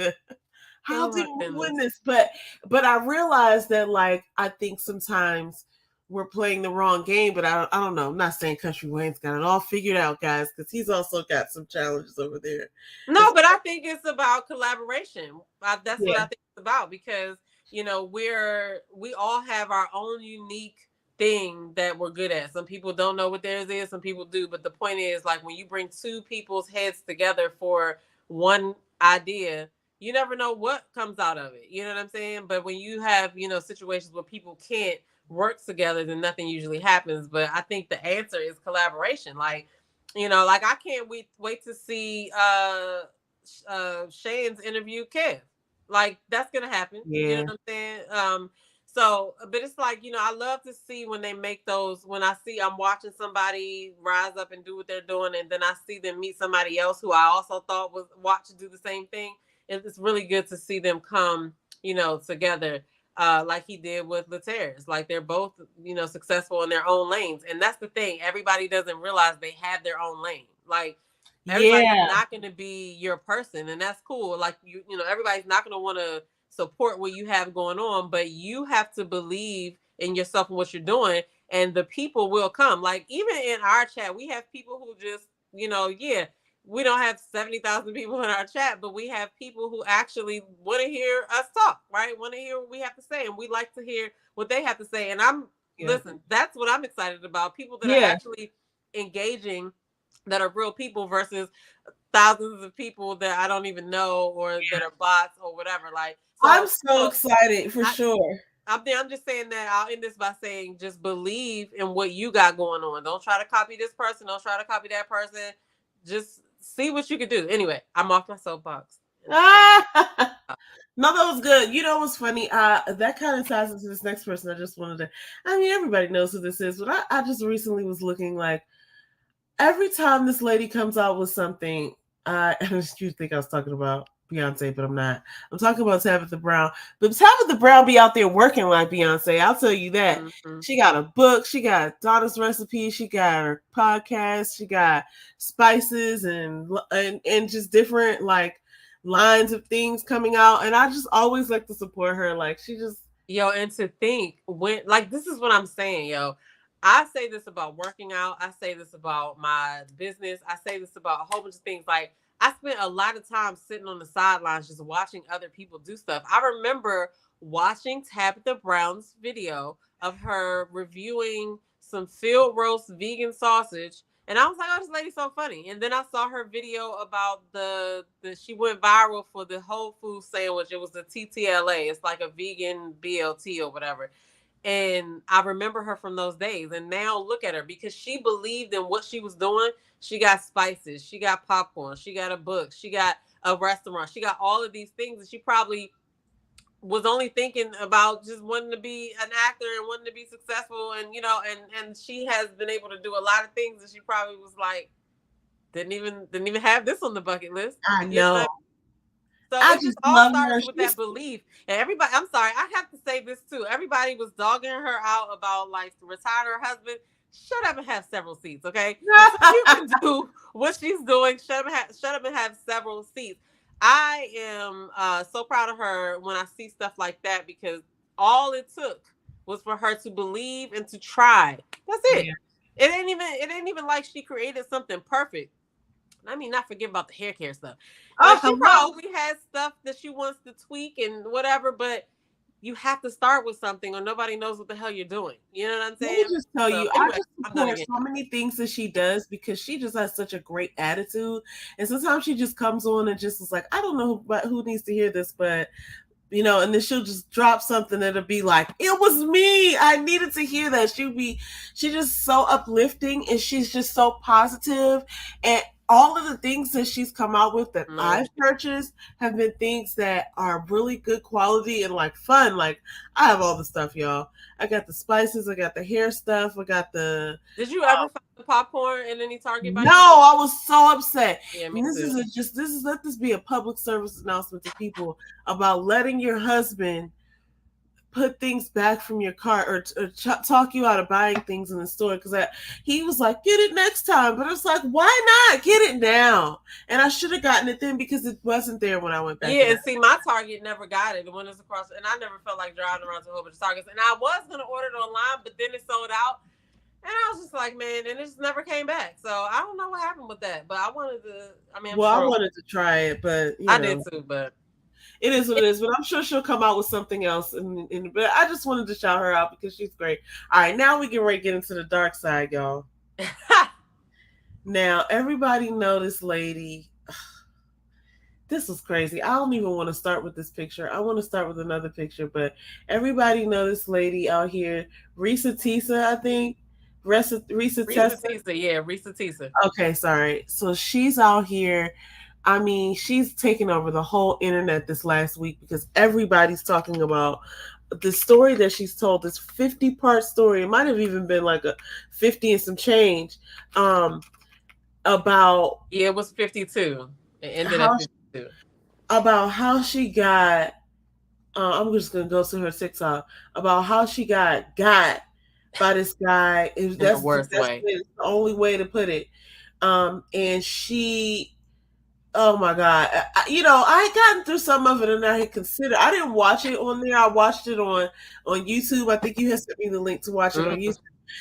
How did we win this? But I realized that, like, I think sometimes we're playing the wrong game, but I don't know. I'm not saying Country Wayne's got it all figured out, guys, because he's also got some challenges over there. No, but I think it's about collaboration. That's what I think it's about, because we all have our own unique thing that we're good at. Some people don't know what theirs is, some people do, but the point is, like, when you bring two people's heads together for one idea, you never know what comes out of it. You know what I'm saying? But when you have, situations where people can't work together, then nothing usually happens. But I think the answer is collaboration. Like, like, I can't wait to see Shane's interview Kev. Like, that's gonna happen. Yeah. You know what I'm saying? So, but it's like, I love to see when they make those, when I'm watching somebody rise up and do what they're doing, and then I see them meet somebody else who I also thought was watch do the same thing. It's really good to see them come, together. Like he did with Later's. Like, they're both, successful in their own lanes. And that's the thing. Everybody doesn't realize they have their own lane. Like, everybody's not going to be your person, and that's cool. Like, everybody's not going to want to support what you have going on, but you have to believe in yourself and what you're doing, and the people will come. Like, even in our chat, we have people who just, we don't have 70,000 people in our chat, but we have people who actually want to hear us talk, right? Want to hear what we have to say, and we like to hear what they have to say. And listen, that's what I'm excited about. People that are actually engaging, that are real people, versus thousands of people that I don't even know, or that are bots or whatever. Like, so, I'm so excited for sure. I'm just saying that I'll end this by saying, just believe in what you got going on. Don't try to copy this person. Don't try to copy that person. Just see what you can do. Anyway, I'm off my soapbox. No, that was good. You know what's funny? That kind of ties into this next person. I just wanted to, everybody knows who this is, but I just recently was looking, like, every time this lady comes out with something, you think I was talking about Beyonce, but I'm not. I'm talking about Tabitha Brown. But Tabitha Brown be out there working like Beyonce. I'll tell you that. Mm-hmm. She got a book. She got Donna's Recipe. She got her podcast. She got spices and just different, like, lines of things coming out. And I just always like to support her. Like, she just... and to think, when, like, this is what I'm saying, I say this about working out. I say this about my business. I say this about a whole bunch of things. Like, I spent a lot of time sitting on the sidelines just watching other people do stuff. I remember watching Tabitha Brown's video of her reviewing some field roast vegan sausage, and I was like, oh, this lady's so funny. And then I saw her video about she went viral for the Whole Foods sandwich. It was the TTLA. It's like a vegan BLT or whatever. And I remember her from those days. And now look at her, because she believed in what she was doing. She got spices. She got popcorn. She got a book. She got a restaurant. She got all of these things. And she probably was only thinking about just wanting to be an actor and wanting to be successful. And, and she has been able to do a lot of things. And she probably was like, didn't even have this on the bucket list. I know. So I just all starts with that belief. And everybody, I'm sorry, I have to say this too. Everybody was dogging her out about, like, retiring her husband. Shut up and have several seats, okay? So you can do what she's doing. Shut up and have several seats. I am so proud of her when I see stuff like that, because all it took was for her to believe and to try. That's it. Yeah. It ain't even like she created something perfect. I mean, not forget about the hair care stuff. Like, she probably has stuff that she wants to tweak and whatever, but you have to start with something, or nobody knows what the hell you're doing. You know what I'm saying? Let me just tell you, I just support so many things that she does, because she just has such a great attitude. And sometimes she just comes on and just is like, I don't know who needs to hear this, but you know, and then she'll just drop something that'll be like, it was me. I needed to hear that. She's just so uplifting and she's just so positive. And all of the things that she's come out with that I've purchased have been things that are really good quality and like fun. Like I have all the stuff, y'all. I got the spices, I got the hair stuff, I got the. Did you ever find the popcorn in any Target? No, I was so upset. Yeah, me And too. let this be a public service announcement to people about letting your husband put things back from your cart or talk you out of buying things in the store because he was like, get it next time, but it's like, why not get it now? And I should have gotten it then because it wasn't there when I went back. Yeah, and see, my Target never got it. The one that's across, and I never felt like driving around to a whole bunch of Targets. And I was gonna order it online, but then it sold out, and I was just like, man, and it just never came back. So I don't know what happened with that, but I wanted to. I mean, I wanted to try it, but I did too, but. It is what it is, but I'm sure she'll come out with something else. But I just wanted to shout her out because she's great. All right, now we can get into the dark side, y'all. Now, everybody know this lady. This was crazy. I don't even want to start with this picture. I want to start with another picture, but everybody know this lady out here, Reesa Teesa, I think. Reesa Teesa. Yeah, Reesa Teesa. Okay, sorry. So she's out here. I mean, she's taken over the whole internet this last week because everybody's talking about the story that she's told. This 50-part story. It might have even been like a 50 and some change. About it was 52. It ended at 52. About how she got. I'm just gonna go to her TikTok about how she got by this guy. That's the worst way. It's the only way to put it. And she. Oh my God. I had gotten through some of it and I had considered, I didn't watch it on there. I watched it on YouTube. I think you had sent me the link to watch it on YouTube.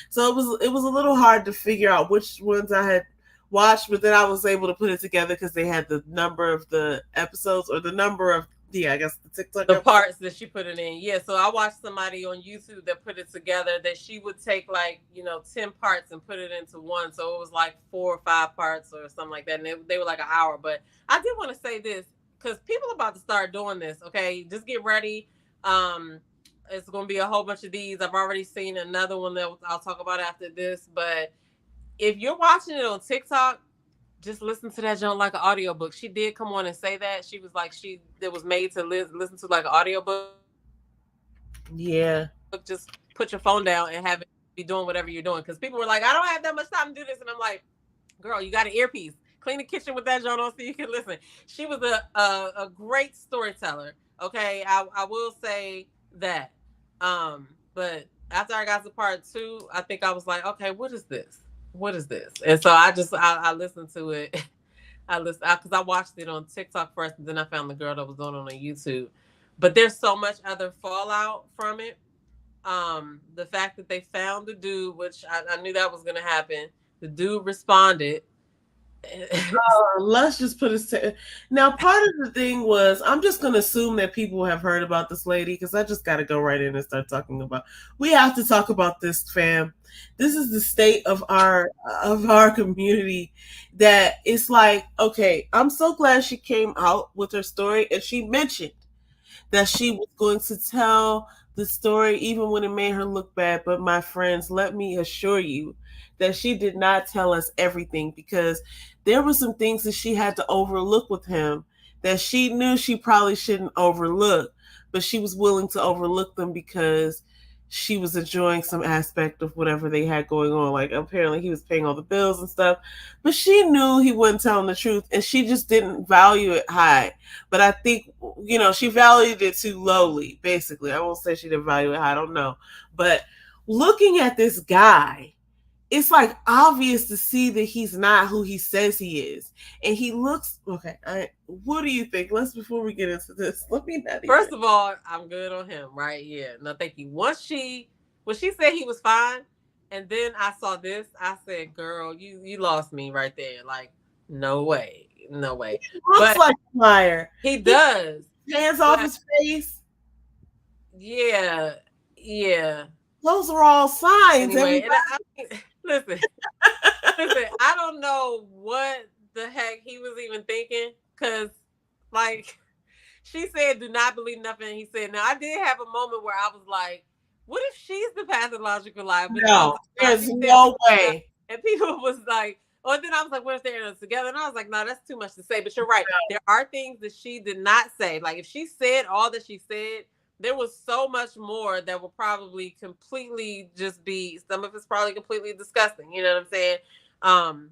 So it was a little hard to figure out which ones I had watched, but then I was able to put it together because they had the number of the episodes or the number of, I guess the TikTok episodes. Parts that she put it in. Yeah. So I watched somebody on YouTube that put it together that she would take 10 parts and put it into one. So it was like 4 or 5 parts or something like that. And they were like an hour. But I did want to say this because people are about to start doing this. Okay. Just get ready. It's going to be a whole bunch of these. I've already seen another one that I'll talk about after this. But if you're watching it on TikTok, just listen to that Joan like an audiobook. She did come on and say that. She was like, it was made to listen to like an audiobook. Yeah. Just put your phone down and have it be doing whatever you're doing. Because people were like, I don't have that much time to do this. And I'm like, girl, you got an earpiece. Clean the kitchen with that Joan on so you can listen. She was a great storyteller. Okay. I will say that. But after I got to part 2, I think I was like, okay, what is this? What is this? And so I listened to it. Because I watched it on TikTok first, and then I found the girl that was doing it on YouTube. But there's so much other fallout from it. The fact that they found the dude, which I knew that was going to happen. The dude responded. Let's just put it. Now, part of the thing was, I'm just going to assume that people have heard about this lady because I just got to go right in and start talking about. We have to talk about this, fam. This is the state of our community. That it's like, okay, I'm so glad she came out with her story and she mentioned that she was going to tell the story even when it made her look bad. But my friends, let me assure you that she did not tell us everything because there were some things that she had to overlook with him that she knew she probably shouldn't overlook, but she was willing to overlook them because she was enjoying some aspect of whatever they had going on. Like apparently he was paying all the bills and stuff, but she knew he wasn't telling the truth and she just didn't value it high. But I think, she valued it too lowly, basically. I won't say she didn't value it high, I don't know. But looking at this guy, it's like obvious to see that he's not who he says he is. And he looks, okay, what do you think? Before we get into this, let me not even. First of all, I'm good on him, right? Yeah. No, thank you. when she said he was fine, and then I saw this, I said, girl, you lost me right there. Like, no way. No way. He looks like a liar. He does. Hands off his face. Yeah. Yeah. Those are all signs. Anyway, listen, I don't know what the heck he was even thinking, because, like, She said, "Do not believe nothing." He said, "Now I did have a moment where I was like, what if she's the pathological liar?" But then I was No, like, no, there's she said no people do not. way. And people was like, or then I was like, what if they're in us together? And I was like, no, that's too much to say. But you're right. There are things that she did not say. Like if she said all that she said, there was so much more that will probably completely just be, some of it's probably completely disgusting. You know what I'm saying? Um,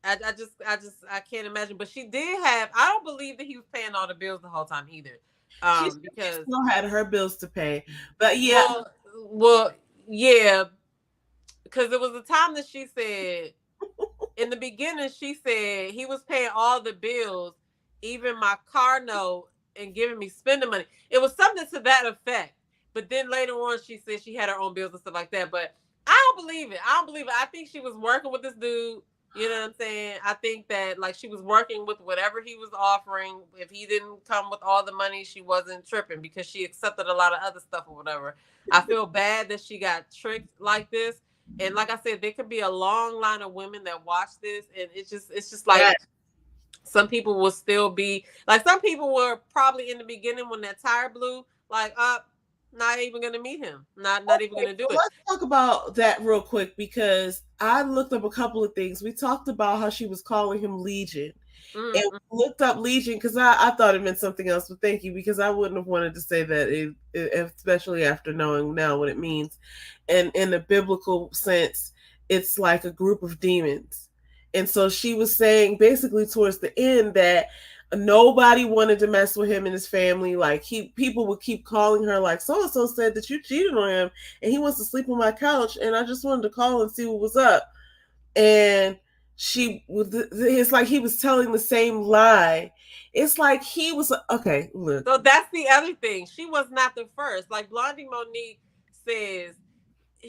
I can't imagine. But she did have, I don't believe that he was paying all the bills the whole time either. She Because still had her bills to pay. But yeah. well, yeah, because there was a time that she said, in the beginning, she said he was paying all the bills, even my car note, and giving me spending money. It was something to that effect. But then later on, she said she had her own bills and stuff like that. But I don't believe it. I don't believe it. I think she was working with this dude. You know what I'm saying? I think that like she was working with whatever he was offering. If he didn't come with all the money, she wasn't tripping because she accepted a lot of other stuff or whatever. I feel bad that she got tricked like this. And like I said, there could be a long line of women that watch this, and it's just like some people will still be like, some people were probably in the beginning when that tire blew, like up, not even gonna meet him, not even gonna do it. Let's talk about that real quick because I looked up a couple of things. We talked about how she was calling him Legion. Mm-hmm. And looked up Legion because I thought it meant something else. But thank you, because I wouldn't have wanted to say that, especially after knowing now what it means. And in the biblical sense, it's like a group of demons. And so she was saying basically towards the end that nobody wanted to mess with him and his family. Like people would keep calling her, like, so and so said that you cheated on him and he wants to sleep on my couch, and I just wanted to call and see what was up. And it's like he was telling the same lie. It's like he was okay. Look, so that's the other thing. She was not the first. Like Blondie Monique says,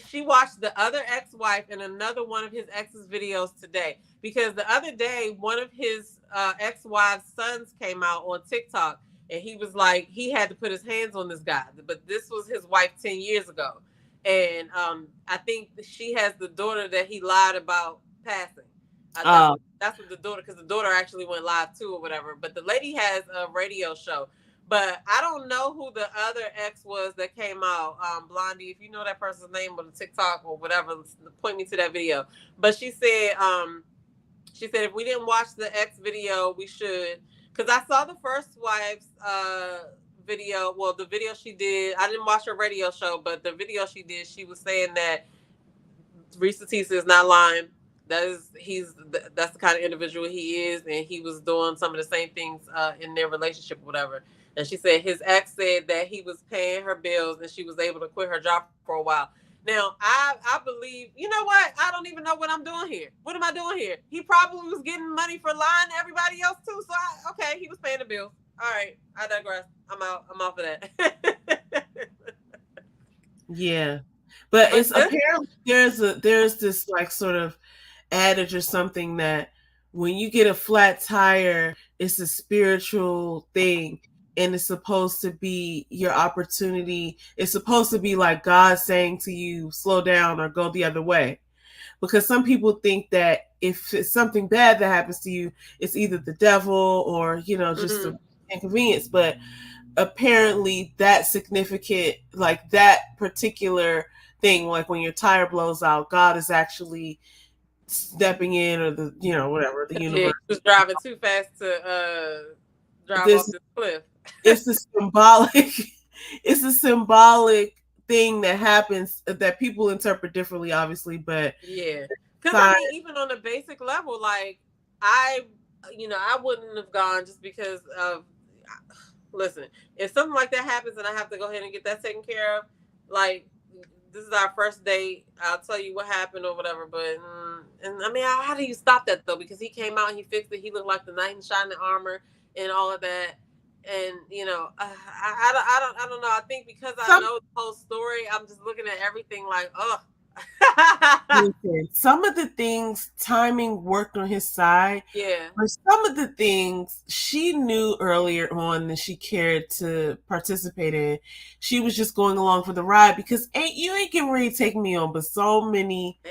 she watched the other ex-wife and another one of his ex's videos today, because the other day one of his ex-wife's sons came out on TikTok and he was like, he had to put his hands on this guy, but this was his wife 10 years ago. And I think she has the daughter that he lied about passing. That's what the daughter, because the daughter actually went live too or whatever. But the lady has a radio show. But I don't know who the other ex was that came out. Blondie, if you know that person's name on the TikTok or whatever, point me to that video. But she said if we didn't watch the ex video, we should. Because I saw the first wife's video. Well, the video she did, I didn't watch her radio show, but the video she did, she was saying that Reese Tisa is not lying. That's the kind of individual he is, and he was doing some of the same things in their relationship or whatever. And she said his ex said that he was paying her bills and she was able to quit her job for a while. Now, I believe, you know what? I don't even know what I'm doing here. What am I doing here? He probably was getting money for lying to everybody else too. So, okay, he was paying the bills. All right, I digress. I'm out. I'm off of that. Yeah, but it's apparently there's this like sort of adage or something that when you get a flat tire, it's a spiritual thing. And it's supposed to be your opportunity. It's supposed to be like God saying to you, slow down or go the other way. Because some people think that if it's something bad that happens to you, it's either the devil or, just an inconvenience. But apparently that significant, like that particular thing, like when your tire blows out, God is actually stepping in, or whatever, the universe. Yeah, he was driving too fast to drive off this cliff. It's a symbolic thing that happens that people interpret differently, obviously, but yeah, because even on a basic level, like I wouldn't have gone just because of, listen, if something like that happens and I have to go ahead and get that taken care of, like, this is our first date, I'll tell you what happened or whatever. But and I mean, how do you stop that though? Because he came out and he fixed it. He looked like the knight in shining armor and all of that. And I don't know. I think because I know the whole story, I'm just looking at everything like, oh. Some of the things timing worked on his side. Yeah. But some of the things she knew earlier on that she cared to participate in, she was just going along for the ride, because you ain't getting ready to take me on but so many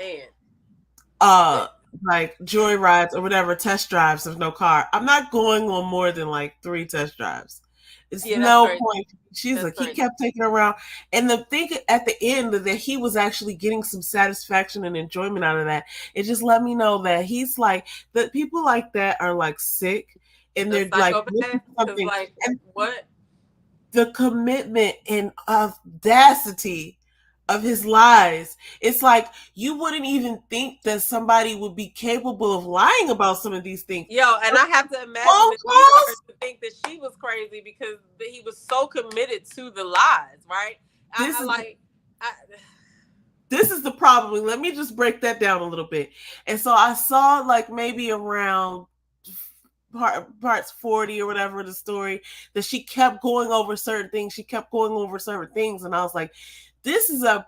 like joy rides or whatever, test drives of no car. I'm not going on more than like 3 test drives. It's Yeah, that's no crazy. point. She's That's like, he crazy. kept taking her around. And the thing at the end that he was actually getting some satisfaction and enjoyment out of that, it just let me know that he's like, that people like that are like sick and A they're like psychopath? looking for Because, something. like, And what? the commitment and audacity of his lies. It's like you wouldn't even think that somebody would be capable of lying about some of these things. Yo, and I have to imagine Phone that he started calls? to think that she was crazy because he was so committed to the lies, right? This I is like, I, this is the problem. Let me just break that down a little bit. And so I saw like maybe around parts 40 or whatever of the story that she kept going over certain things. She kept going over certain things. And I was like, this is a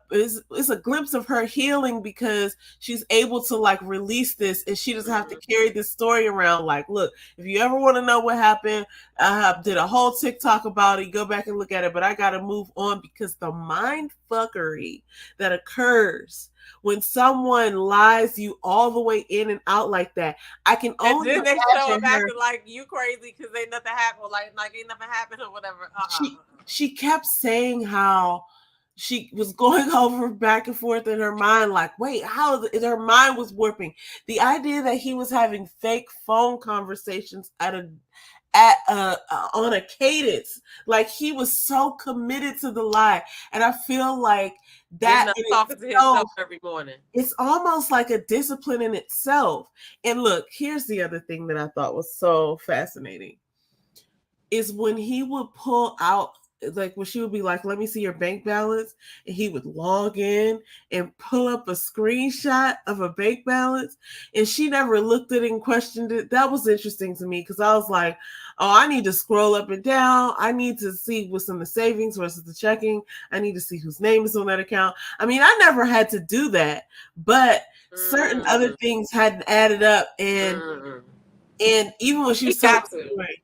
glimpse of her healing because she's able to like release this and she doesn't have to carry this story around. Like, look, if you ever want to know what happened, I did a whole TikTok about it. Go back and look at it, but I got to move on because the mind fuckery that occurs when someone lies you all the way in and out like that, I can and only then they show imagine up her. acting like you crazy because ain't nothing happened, or like ain't nothing happened or whatever. She kept saying how she was going over back and forth in her mind, like, wait, how her mind was warping. The idea that he was having fake phone conversations on a cadence, like he was so committed to the lie, and I feel like that Getting up in talking to itself, himself every morning. it's almost like a discipline in itself. And look, here's the other thing that I thought was so fascinating is when he would pull out, like when she would be like, let me see your bank balance, and he would log in and pull up a screenshot of a bank balance, and she never looked at it and questioned it. That was interesting to me because I was like, oh, I need to scroll up and down. I need to see what's in the savings versus the checking. I need to see whose name is on that account. I mean, I never had to do that, but certain other things hadn't added up. And even when she was telling the story,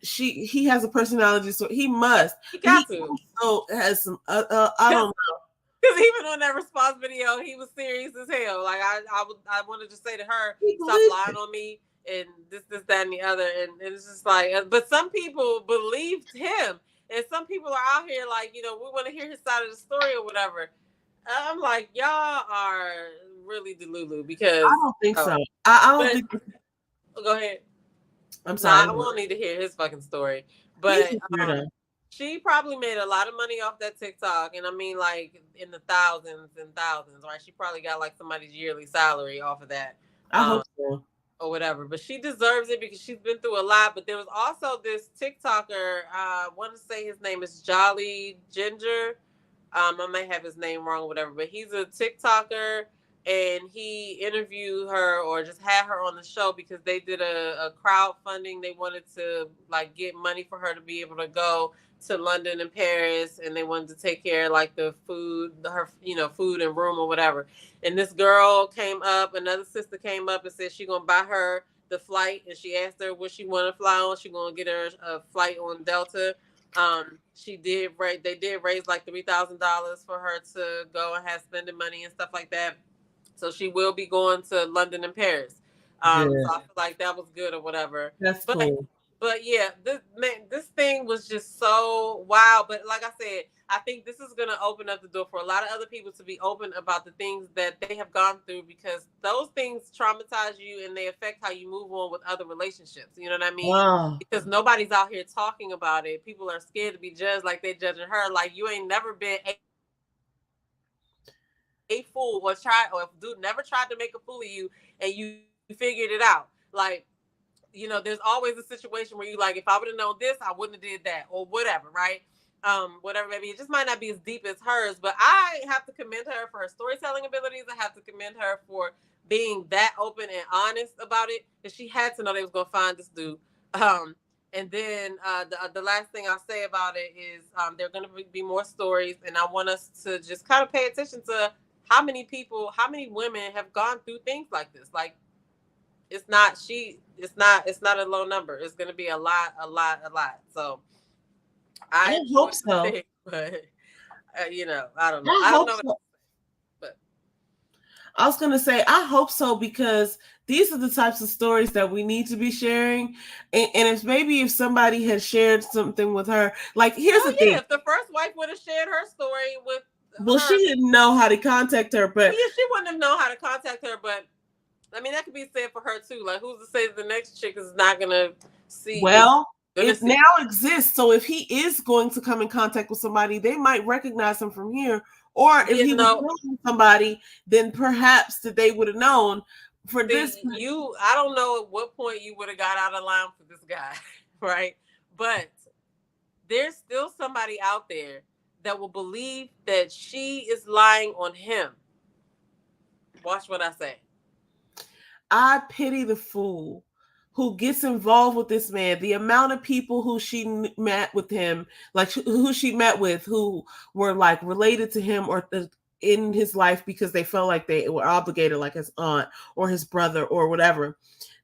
he has a personality, so he must. He got to. Also has some. I don't know. Because even on that response video, he was serious as hell. Like I wanted to say to her, stop lying on me and this, that, and the other. And it's just like, but some people believed him, and some people are out here like, we want to hear his side of the story or whatever. I'm like, y'all are really delulu because I don't think so. I don't think. Go ahead. I'm sorry. I won't need to hear his fucking story. But she probably made a lot of money off that TikTok. And I mean, like, in the thousands and thousands, right? She probably got, like, somebody's yearly salary off of that. I hope so. Or whatever. But she deserves it because she's been through a lot. But there was also this TikToker, I want to say his name is Jolly Ginger. I may have his name wrong or whatever. But he's a TikToker. And he interviewed her or just had her on the show because they did a crowdfunding. They wanted to like get money for her to be able to go to London and Paris, and they wanted to take care of like the food, her food and room or whatever. And this girl came up, another sister came up and said she gonna buy her the flight, and she asked her what she wanted to fly on. She gonna get her a flight on Delta. They did raise like $3,000 for her to go and have spending money and stuff like that. So she will be going to London and Paris. So I feel like that was good or whatever. That's cool. But yeah, this thing was just so wow. But like I said, I think this is going to open up the door for a lot of other people to be open about the things that they have gone through, because those things traumatize you and they affect how you move on with other relationships. You know what I mean? Wow. Because nobody's out here talking about it. People are scared to be judged like they're judging her. Like, you ain't never been a fool or if dude never tried to make a fool of you and you figured it out. Like, there's always a situation where you like, if I would have known this, I wouldn't have did that or whatever, right? Whatever, maybe it just might not be as deep as hers, but I have to commend her for her storytelling abilities. I have to commend her for being that open and honest about it, because she had to know they was gonna find this dude. And then the last thing I'll say about it is there are going to be more stories, and I want us to just kind of pay attention to how many women have gone through things like this. Like, it's not a low number. It's going to be a lot. So I hope so. But I don't know. I don't know. So. I was gonna say I hope so, because these are the types of stories that we need to be sharing. And if somebody had shared something with her, like, here's the Oh yeah, thing. if the first wife would have shared her story with Well, her, she didn't know how to contact her, well, but yeah, she wouldn't have known how to contact her. But I mean, that could be said for her too. Like, who's to say the next chick is not gonna see? well, Gonna it see? now exists. So if he is going to come in contact with somebody, they might recognize him from here. Or if he was with somebody, then perhaps that they would have known. For this, I don't know at what point you would have got out of line for this guy, right? But there's still somebody out there that will believe that she is lying on him. Watch what I say. I pity the fool who gets involved with this man. The amount of people who she met with him, like who she met with, who were like related to him or in his life because they felt like they were obligated, like his aunt or his brother or whatever.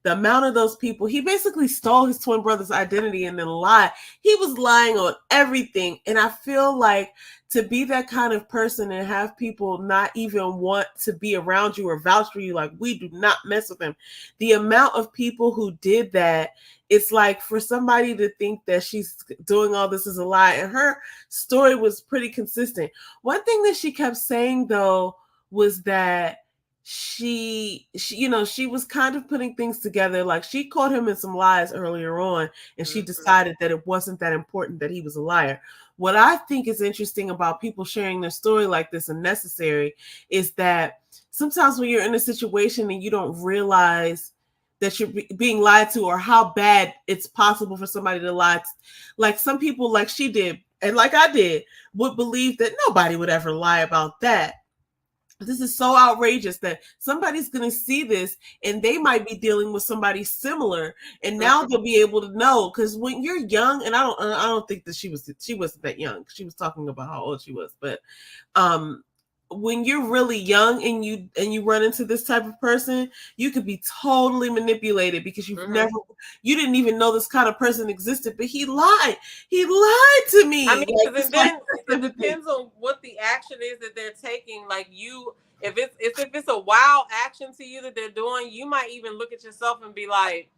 The amount of those people, he basically stole his twin brother's identity and then lied. He was lying on everything. And I feel like to be that kind of person and have people not even want to be around you or vouch for you, like, we do not mess with him. The amount of people who did that, it's like for somebody to think that she's doing all this is a lie. And her story was pretty consistent. One thing that she kept saying, though, was that she was kind of putting things together. Like, she caught him in some lies earlier on, and she decided that it wasn't that important that he was a liar. What I think is interesting about people sharing their story like this and necessary is that sometimes when you're in a situation and you don't realize that you're being lied to or how bad it's possible for somebody to lie to, like some people, like she did and like I did, would believe that nobody would ever lie about that. This is so outrageous that somebody's going to see this and they might be dealing with somebody similar, and now they'll be able to know. Because when you're young, and I don't think that she wasn't that young. She was talking about how old she was, but when you're really young and you run into this type of person, you could be totally manipulated because you didn't even know this kind of person existed, but he lied to me. I mean, it depends on what the action is that they're taking. Like, if it's a wild action to you that they're doing, you might even look at yourself and be like,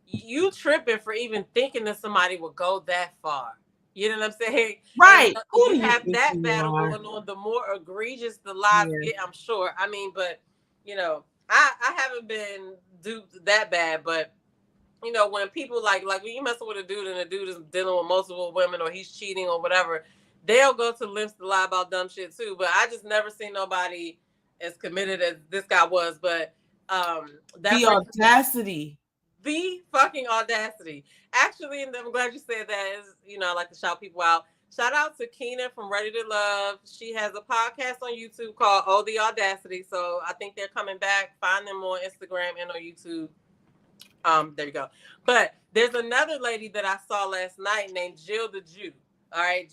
you tripping for even thinking that somebody would go that far. You know what I'm saying? Right. And you have that battle going on. The more egregious the lies get, I'm sure. I mean, but I haven't been duped that bad, but when people like when you mess with a dude and the dude is dealing with multiple women or he's cheating or whatever, they'll go to lengths to lie about dumb shit too. But I just never seen nobody as committed as this guy was. But the audacity. The fucking audacity. Actually, and I'm glad you said that. I like to shout people out. Shout out to Keena from Ready to Love. She has a podcast on YouTube called Oh the Audacity. So I think they're coming back. Find them on Instagram and on YouTube. There you go. But there's another lady that I saw last night named Jill the Jew. All right,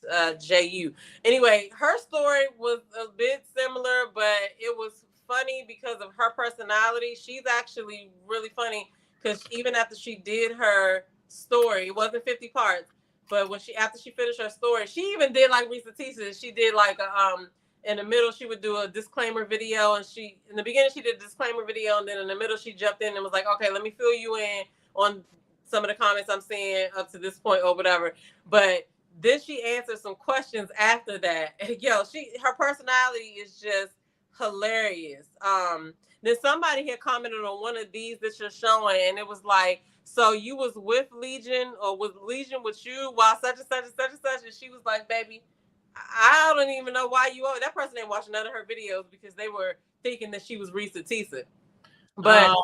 JILLTHEJU. Anyway, her story was a bit similar, but it was funny because of her personality. She's actually really funny because even after she did her story, it wasn't 50 parts, but after she finished her story, she even did like Risa Tisa. She did like in the middle, she would do a disclaimer video, and in the beginning she did a disclaimer video, and then in the middle she jumped in and was like, okay, let me fill you in on some of the comments I'm seeing up to this point or whatever. But then she answered some questions after that. Her personality is just hilarious. Then somebody had commented on one of these that you're showing, and it was like, so you was with Legion, or was Legion with you while such and such and such and such? And she was like, baby, I don't even know why that person ain't watching none of her videos because they were thinking that she was Risa Tisa. But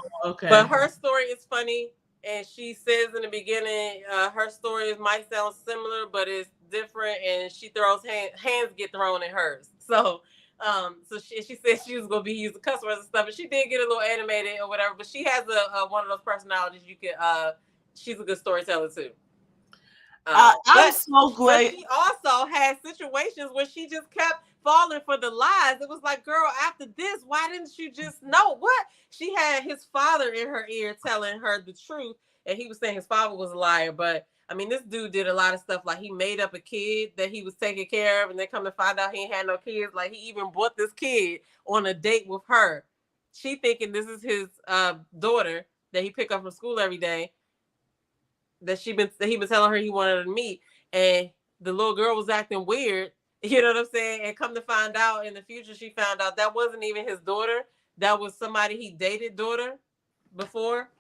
but her story is funny, and she says in the beginning, her stories might sound similar, but it's different, and she throws hands get thrown in hers. So she said she was gonna be using cuss words and stuff, and she did get a little animated or whatever. But she has a one of those personalities you could. She's a good storyteller too. I'm so glad. But she also had situations where she just kept falling for the lies. It was like, girl, after this, why didn't you just know what? She had his father in her ear telling her the truth, and he was saying his father was a liar. But I mean, this dude did a lot of stuff. Like, he made up a kid that he was taking care of, and then come to find out he ain't had no kids. Like, he even brought this kid on a date with her. She thinking this is his daughter that he pick up from school every day, that he been telling her he wanted her to meet. And the little girl was acting weird. You know what I'm saying? And come to find out in the future, she found out that wasn't even his daughter. That was somebody he dated daughter before.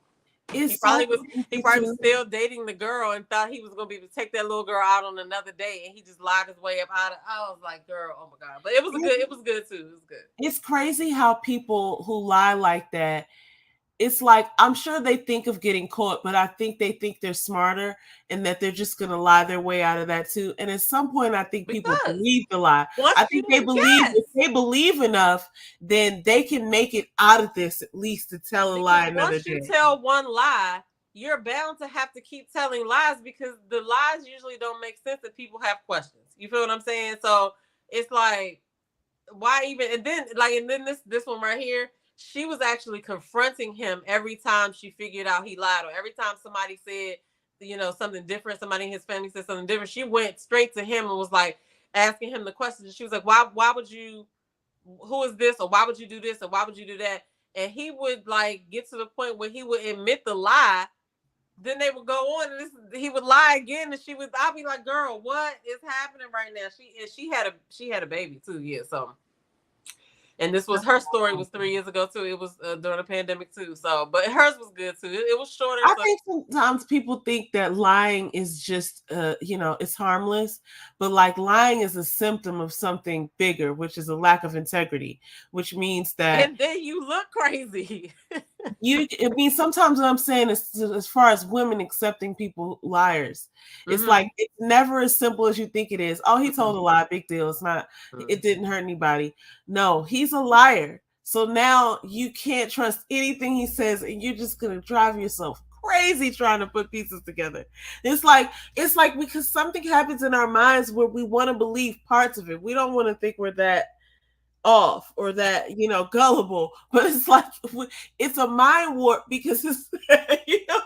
He probably was still dating the girl and thought he was gonna be able to take that little girl out on another date, and he just lied his way up out of. I was like, girl, oh my god! But it was good. It was good too. It was good. It's crazy how people who lie like that. It's like, I'm sure they think of getting caught, but I think they think they're smarter and that they're just going to lie their way out of that too. And at some point, I think people believe the lie. I think they believe if they believe enough, then they can make it out of this, at least to tell a lie another day. Once you tell one lie, you're bound to have to keep telling lies, because the lies usually don't make sense if people have questions. You feel what I'm saying? So it's like, why even? And then this one right here, she was actually confronting him every time she figured out he lied, or every time somebody said, something different, somebody in his family said something different, she went straight to him and was like asking him the questions. She was like, why would you, who is this, or why would you do this, or why would you do that? And he would like get to the point where he would admit the lie. Then they would go on and he would lie again, and I'd be like, girl, what is happening right now? She had a baby too, yeah. So, and this was her story was 3 years ago too. It was during the pandemic too. So, but hers was good too. It was shorter. I think sometimes people think that lying is just, it's harmless, but like lying is a symptom of something bigger, which is a lack of integrity, which means that. And then you look crazy. Sometimes what I'm saying is, as far as women accepting people liars, it's like, it's never as simple as you think it is. Oh, he told a lie, big deal. It's not, it didn't hurt anybody. No, he's a liar. So now you can't trust anything he says, and you're just going to drive yourself crazy trying to put pieces together. It's like because something happens in our minds where we want to believe parts of it. We don't want to think we're that off or that, gullible, but it's like, it's a mind warp, because it's, what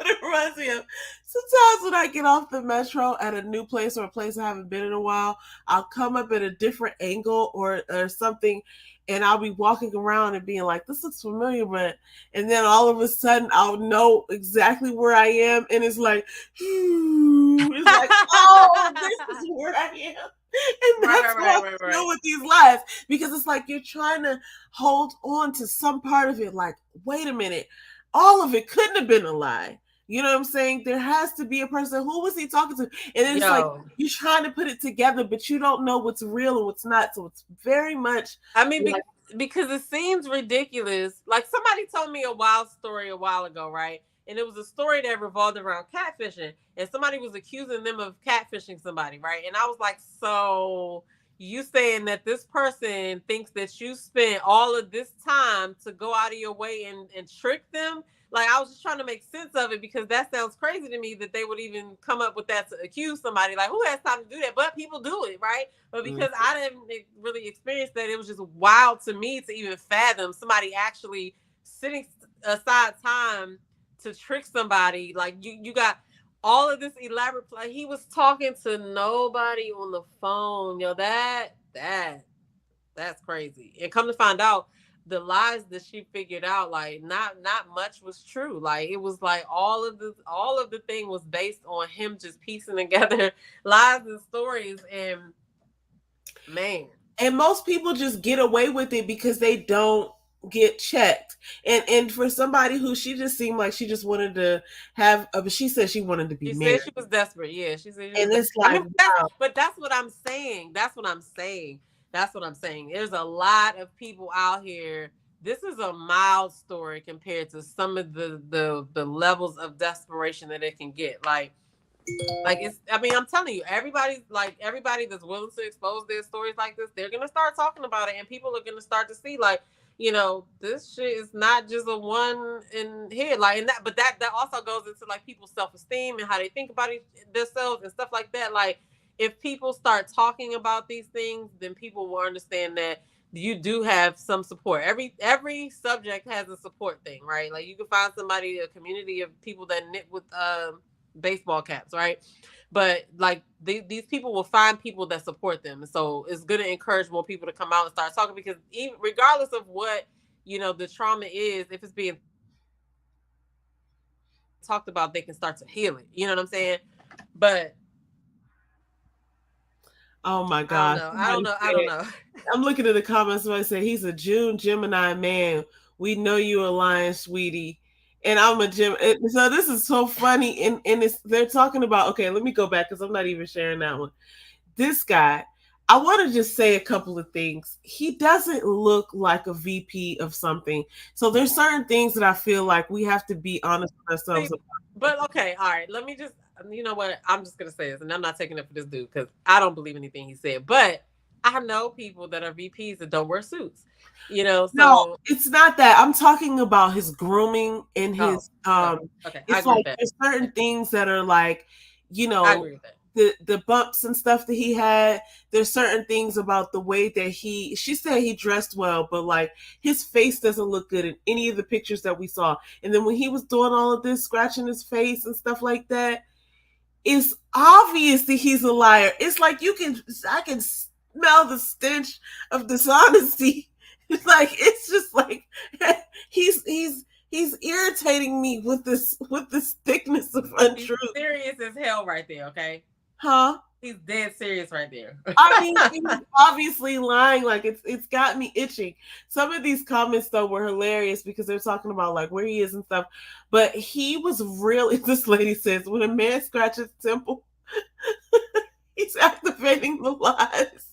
it reminds me of? Sometimes when I get off the metro at a new place or a place I haven't been in a while, I'll come up at a different angle or something, and I'll be walking around and being like, this looks familiar, and then all of a sudden I'll know exactly where I am, and it's like, it's like, oh, this is where I am. And that's why I know with these lies, because it's like you're trying to hold on to some part of it. Like, wait a minute, all of it couldn't have been a lie. You know what I'm saying? There has to be a person. Who was he talking to? And it's like you're trying to put it together, but you don't know what's real and what's not. So it's very much. I mean, because it seems ridiculous. Like, somebody told me a wild story a while ago, right? And it was a story that revolved around catfishing, and somebody was accusing them of catfishing somebody, right? And I was like, so you saying that this person thinks that you spent all of this time to go out of your way and trick them? Like, I was just trying to make sense of it, because that sounds crazy to me that they would even come up with that to accuse somebody. Like, who has time to do that? But people do it, right? But because I didn't really experience that, it was just wild to me to even fathom somebody actually sitting aside time to trick somebody. Like, you got all of this elaborate play. He was talking to nobody on the phone. That's crazy. And come to find out, the lies that she figured out, like, not much was true. Like, it was like all of the thing was based on him just piecing together lies and stories. And man, and most people just get away with it because they don't get checked. And for somebody who, she just seemed like she just wanted to have, but she said she wanted to be married. Said she was desperate. Yeah, she said. And it's like, but that's what I'm saying. That's what I'm saying. There's a lot of people out here. This is a mild story compared to some of the levels of desperation that it can get. Like it's, I mean, I'm telling you, everybody that's willing to expose their stories like this, they're gonna start talking about it, and people are gonna start to see, like, this shit is not just a one in here, like, and that also goes into like people's self-esteem and how they think about themselves and stuff like that. Like, if people start talking about these things, then people will understand that you do have some support. Every subject has a support thing, right? Like you can find somebody, a community of people that knit with baseball caps, right? But like these people will find people that support them, so it's going to encourage more people to come out and start talking, because even regardless of what the trauma is, if it's being talked about, they can start to heal it. You know what I'm saying? But oh my I don't gosh. know. I don't know. I'm looking at the comments. Somebody said he's a June Gemini man. We know you a lion, sweetie. And I'm a Gem. So this is so funny. And they're talking about, okay, let me go back because I'm not even sharing that one. This guy, I want to just say a couple of things. He doesn't look like a VP of something. So there's certain things that I feel like we have to be honest with ourselves about. But okay, all right. Let me just, you know what? I'm just gonna say this, and I'm not taking it for this dude because I don't believe anything he said. But I know people that are VPs that don't wear suits. So no, it's not that. I'm talking about his grooming and his okay. It's like there's certain things that are like, I agree with that. The bumps and stuff that he had. There's certain things about the way that she said he dressed well, but like his face doesn't look good in any of the pictures that we saw. And then when he was doing all of this, scratching his face and stuff like that, it's obvious that he's a liar. It's like I can smell the stench of dishonesty. It's like, it's just like he's irritating me with this thickness of untruth. He's serious as hell right there, okay? Huh? He's dead serious right there. I mean, he's obviously lying. Like it's got me itching. Some of these comments though were hilarious because they're talking about like where he is and stuff. But he was really, this lady says, when a man scratches temple, he's activating the lies.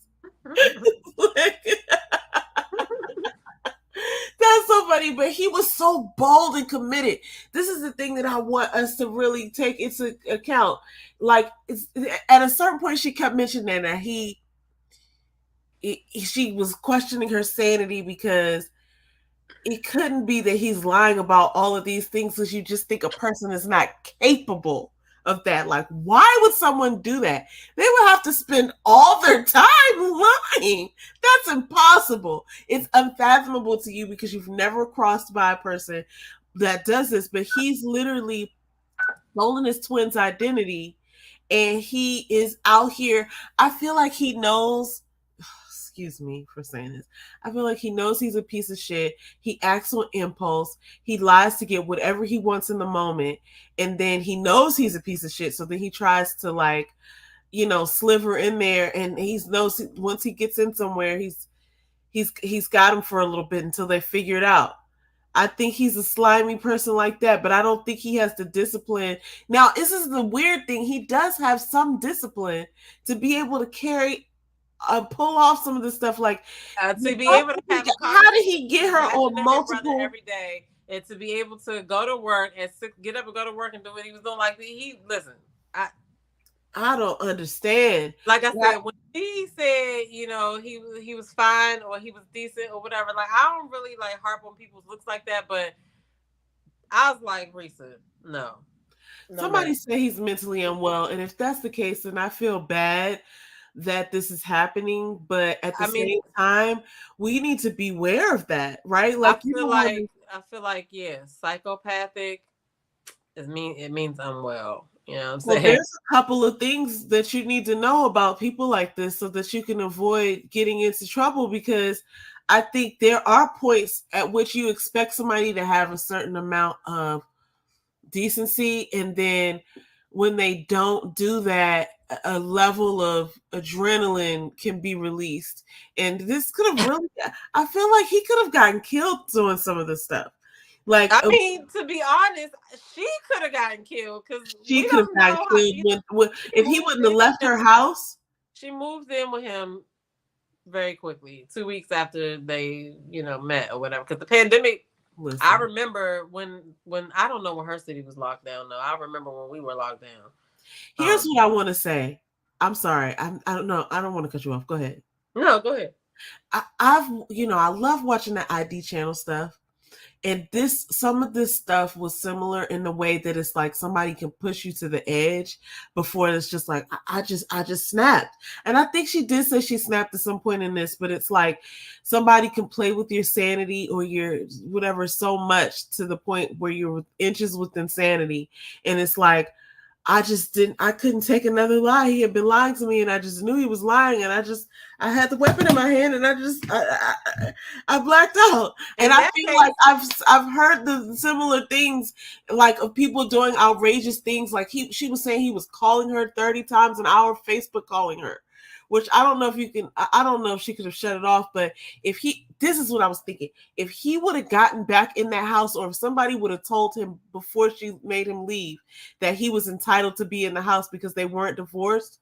That's so funny, but he was so bold and committed. This is the thing that I want us to really take into account. Like, at a certain point, she kept mentioning that she was questioning her sanity because it couldn't be that he's lying about all of these things because you just think a person is not capable of that. Like, why would someone do that? They would have to spend all their time lying. That's impossible. It's unfathomable to you because you've never crossed by a person that does this, but he's literally stolen his twin's identity and he is out here. I feel like he knows, excuse me for saying this, I feel like he knows he's a piece of shit. He acts on impulse. He lies to get whatever he wants in the moment. And then he knows he's a piece of shit. So then he tries to like, sliver in there. And he knows once he gets in somewhere, he's got him for a little bit until they figure it out. I think he's a slimy person like that, but I don't think he has the discipline. Now, this is the weird thing. He does have some discipline to be able to pull off some of the stuff, like to be able to have. How did he get her on multiple every day, and to be able to go to work and get up and go to work and do what he was doing? Like listen, I don't understand. Like I said, when he said, he was fine or he was decent or whatever, like I don't really like harp on people's looks like that, but I was like, Risa, no. Somebody said he's mentally unwell, and if that's the case, then I feel bad that this is happening, but at the same time, we need to beware of that, right? Like I feel like yeah, psychopathic it means unwell. You know what I'm saying? Well, there's a couple of things that you need to know about people like this so that you can avoid getting into trouble, because I think there are points at which you expect somebody to have a certain amount of decency, and then when they don't do that, a level of adrenaline can be released. And this could have really, I feel like he could have gotten killed doing some of this stuff. Like, I mean, to be honest, she could have gotten killed because she could have gotten killed if he wouldn't have left her house. She moved in with him very quickly, 2 weeks after they, met or whatever. Because the pandemic, I remember when I don't know when her city was locked down. though. I remember when we were locked down. Here's what I want to say. I'm sorry. I don't know. I don't want to cut you off. Go ahead. No, go ahead. I love watching that ID channel stuff. And some of this stuff was similar in the way that it's like somebody can push you to the edge before it's just like, I just snapped. And I think she did say she snapped at some point in this, but it's like somebody can play with your sanity or your whatever so much to the point where you're inches with insanity. And it's like, I couldn't take another lie. He had been lying to me and I just knew he was lying. And I had the weapon in my hand and I blacked out. And I feel like I've heard the similar things, like of people doing outrageous things. Like she was saying he was calling her 30 times an hour, Facebook calling her, which I don't know if you can, I don't know if she could have shut it off, but this is what I was thinking. If he would have gotten back in that house, or if somebody would have told him before she made him leave that he was entitled to be in the house because they weren't divorced,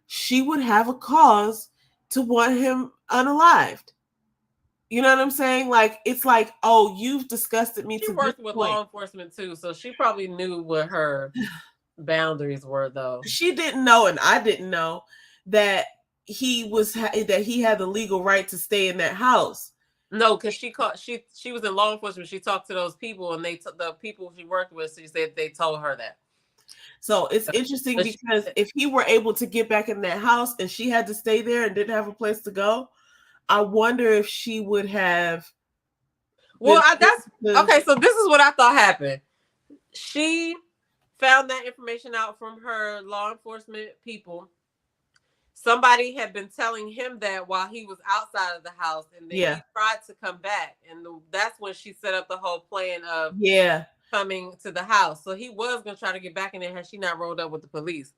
she would have a cause to want him unalived. You know what I'm saying? Like, it's like, oh, you've disgusted me. She worked with law enforcement too, so she probably knew what her boundaries were, though. She didn't know, and I didn't know that he had the legal right to stay in that house. No, because she was in law enforcement. She talked to those people, and the people she worked with, she said they told her that. So it's interesting because if he were able to get back in that house and she had to stay there and didn't have a place to go, I wonder if she would have. Well, okay. So this is what I thought happened. She found that information out from her law enforcement people. Somebody had been telling him that while he was outside of the house, and then he tried to come back, and that's when she set up the whole plan of coming to the house. So he was going to try to get back in there had she not rolled up with the police.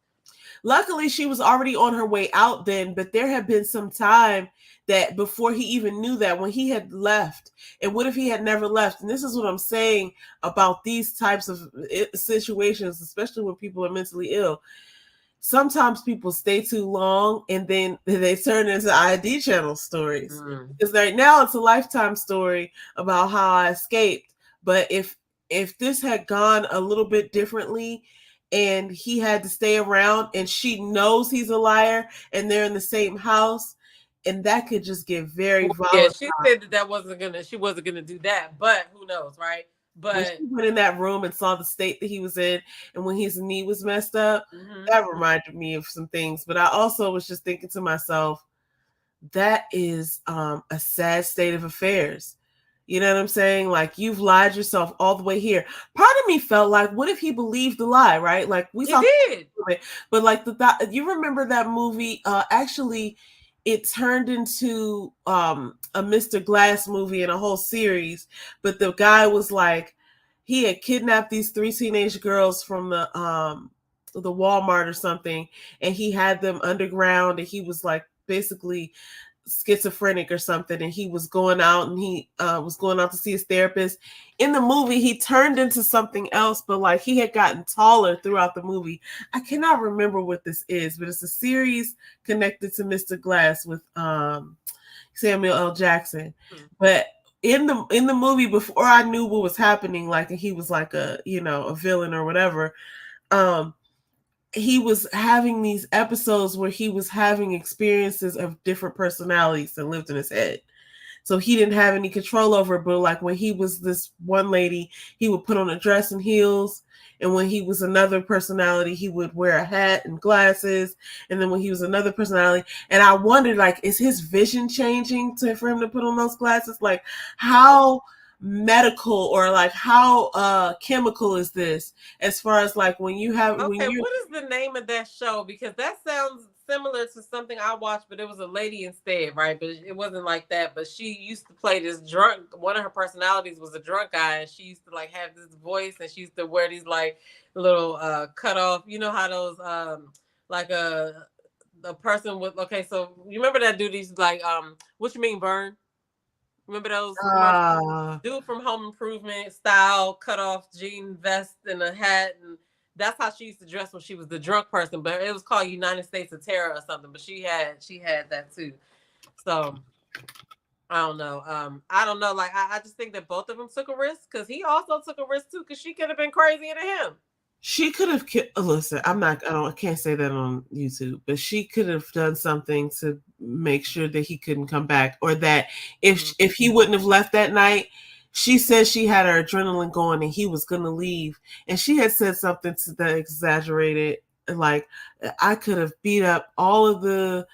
Luckily, she was already on her way out then, but there had been some time that before he even knew that, when he had left. And what if he had never left? And this is what I'm saying about these types of situations, especially when people are mentally ill. Sometimes people stay too long and then they turn into ID channel stories. Because right now it's a Lifetime story about how I escaped. But if this had gone a little bit differently and he had to stay around and she knows he's a liar and they're in the same house, and that could just get very volatile. Yeah, she said she wasn't gonna do that, but who knows, right? But when she went in that room and saw the state that he was in, and when his knee was messed up, that reminded me of some things. But I also was just thinking to myself, that is a sad state of affairs. You know what I'm saying? Like, you've lied yourself all the way here. Part of me felt like, what if he believed the lie, right? Like, we saw it did. But like you remember that movie? Actually, it turned into a Mr. Glass movie and a whole series. But the guy was like, he had kidnapped these 3 teenage girls from the Walmart or something, and he had them underground, and he was like basically schizophrenic or something, and he was going out to see his therapist. In the movie, he turned into something else, but like he had gotten taller throughout the movie. I cannot remember what this is, but it's a series connected to Mr. Glass with Samuel L. Jackson. But in the movie, before I knew what was happening, like he was like a villain or whatever, he was having these episodes where he was having experiences of different personalities that lived in his head. So he didn't have any control over it. But like when he was this one lady, he would put on a dress and heels. And when he was another personality, he would wear a hat and glasses. And then when he was another personality, and I wondered, like, is his vision changing for him to put on those glasses? Like, how medical or like how chemical is this, as far as like when you have what is the name of that show? Because that sounds similar to something I watched, but it was a lady instead, right? But it wasn't like that. But she used to play this drunk, one of her personalities was a drunk guy, and she used to like have this voice, and she used to wear these like little cut off, you know how those like a person with, okay, so you remember that dude, he's like What You Mean Vern? Remember those dude from Home Improvement style, cut off jean vest and a hat, and that's how she used to dress when she was the drunk person. But it was called United States of Terror or something. But she had that too. So I don't know. I don't know. Like I just think that both of them took a risk, because he also took a risk too, because she could have been crazier than him. She could have listen, I can't say that on YouTube, but she could have done something to make sure that he couldn't come back, or that if he wouldn't have left that night, she said she had her adrenaline going and he was going to leave. And she had said something to that exaggerated, like, I could have beat up all of the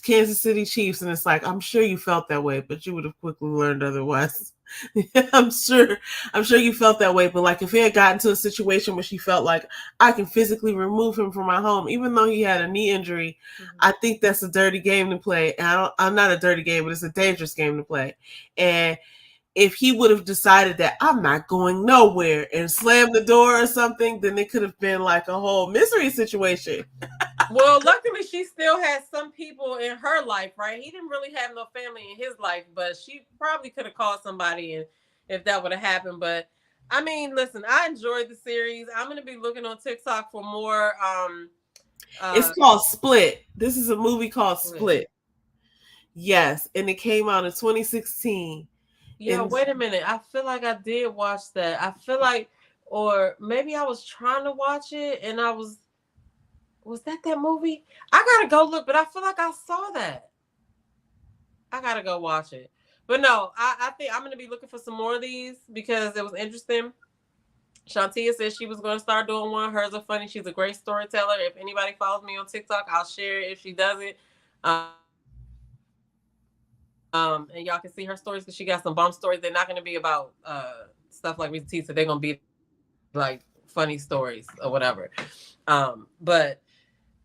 Kansas City Chiefs. And it's like, I'm sure you felt that way, but you would have quickly learned otherwise. I'm sure you felt that way. But like, if he had gotten to a situation where she felt like, I can physically remove him from my home, even though he had a knee injury, I think that's a dirty game to play. And I'm not a dirty game, but it's a dangerous game to play. And if he would have decided that I'm not going nowhere and slammed the door or something, then it could have been like a whole misery situation. Well, luckily she still has some people in her life, right? He didn't really have no family in his life, but she probably could have called somebody and if that would have happened. But I mean, listen, I enjoyed the series. I'm gonna be looking on TikTok for more. It's called Split. This is a movie called Split. Yes, and it came out in 2016. Yeah, wait a minute. I feel like I did watch that. I feel like, or maybe I was trying to watch it and was that movie? I gotta go look, but I feel like I saw that. I gotta go watch it. But no, I think I'm gonna be looking for some more of these because it was interesting. Shantia said she was gonna start doing one. Hers are funny. She's a great storyteller. If anybody follows me on TikTok, I'll share it if she doesn't. And y'all can see her stories because she got some bomb stories. They're not going to be about stuff like Rita Tisa. They're going to be like funny stories or whatever. But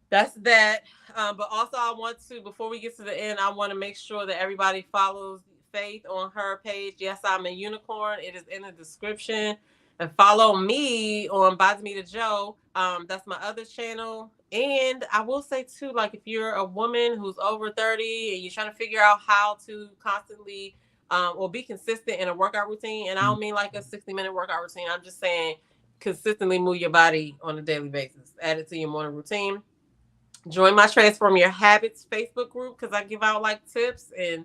that's that. But also I want to, before we get to the end, I want to make sure that everybody follows Faith on her page. Yes, I'm a unicorn. It is in the description. And follow me on Bods Me to Joe. That's my other channel. And I will say too, like if you're a woman who's over 30 and you're trying to figure out how to constantly or be consistent in a workout routine, and I don't mean like a 60-minute workout routine. I'm just saying consistently move your body on a daily basis. Add it to your morning routine. Join my Transform Your Habits Facebook group because I give out like tips and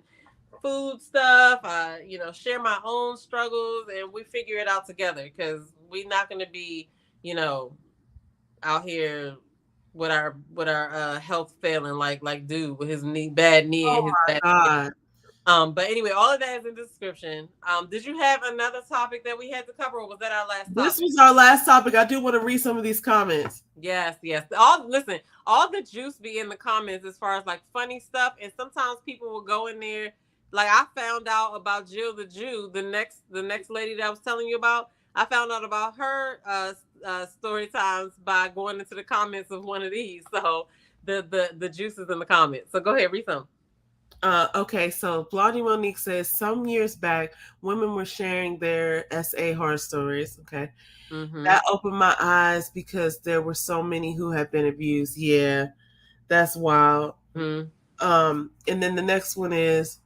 food stuff. I, share my own struggles and we figure it out together because we're not going to be, out here with our health failing like dude with his bad knee and his bad God. But anyway, all of that is in the description. Did you have another topic that we had to cover, or was that our last topic? This was our last topic. I do want to read some of these comments. Yes. All the juice be in the comments as far as like funny stuff, and sometimes people will go in there. Like I found out about Jill the Jew, the next lady that I was telling you about. I found out about her story times by going into the comments of one of these. So the juice is in the comments. So go ahead, read some. Okay, so Blondie Monique says some years back, women were sharing their SA horror stories. Okay, that opened my eyes because there were so many who had been abused. Yeah, that's wild. And then the next one is,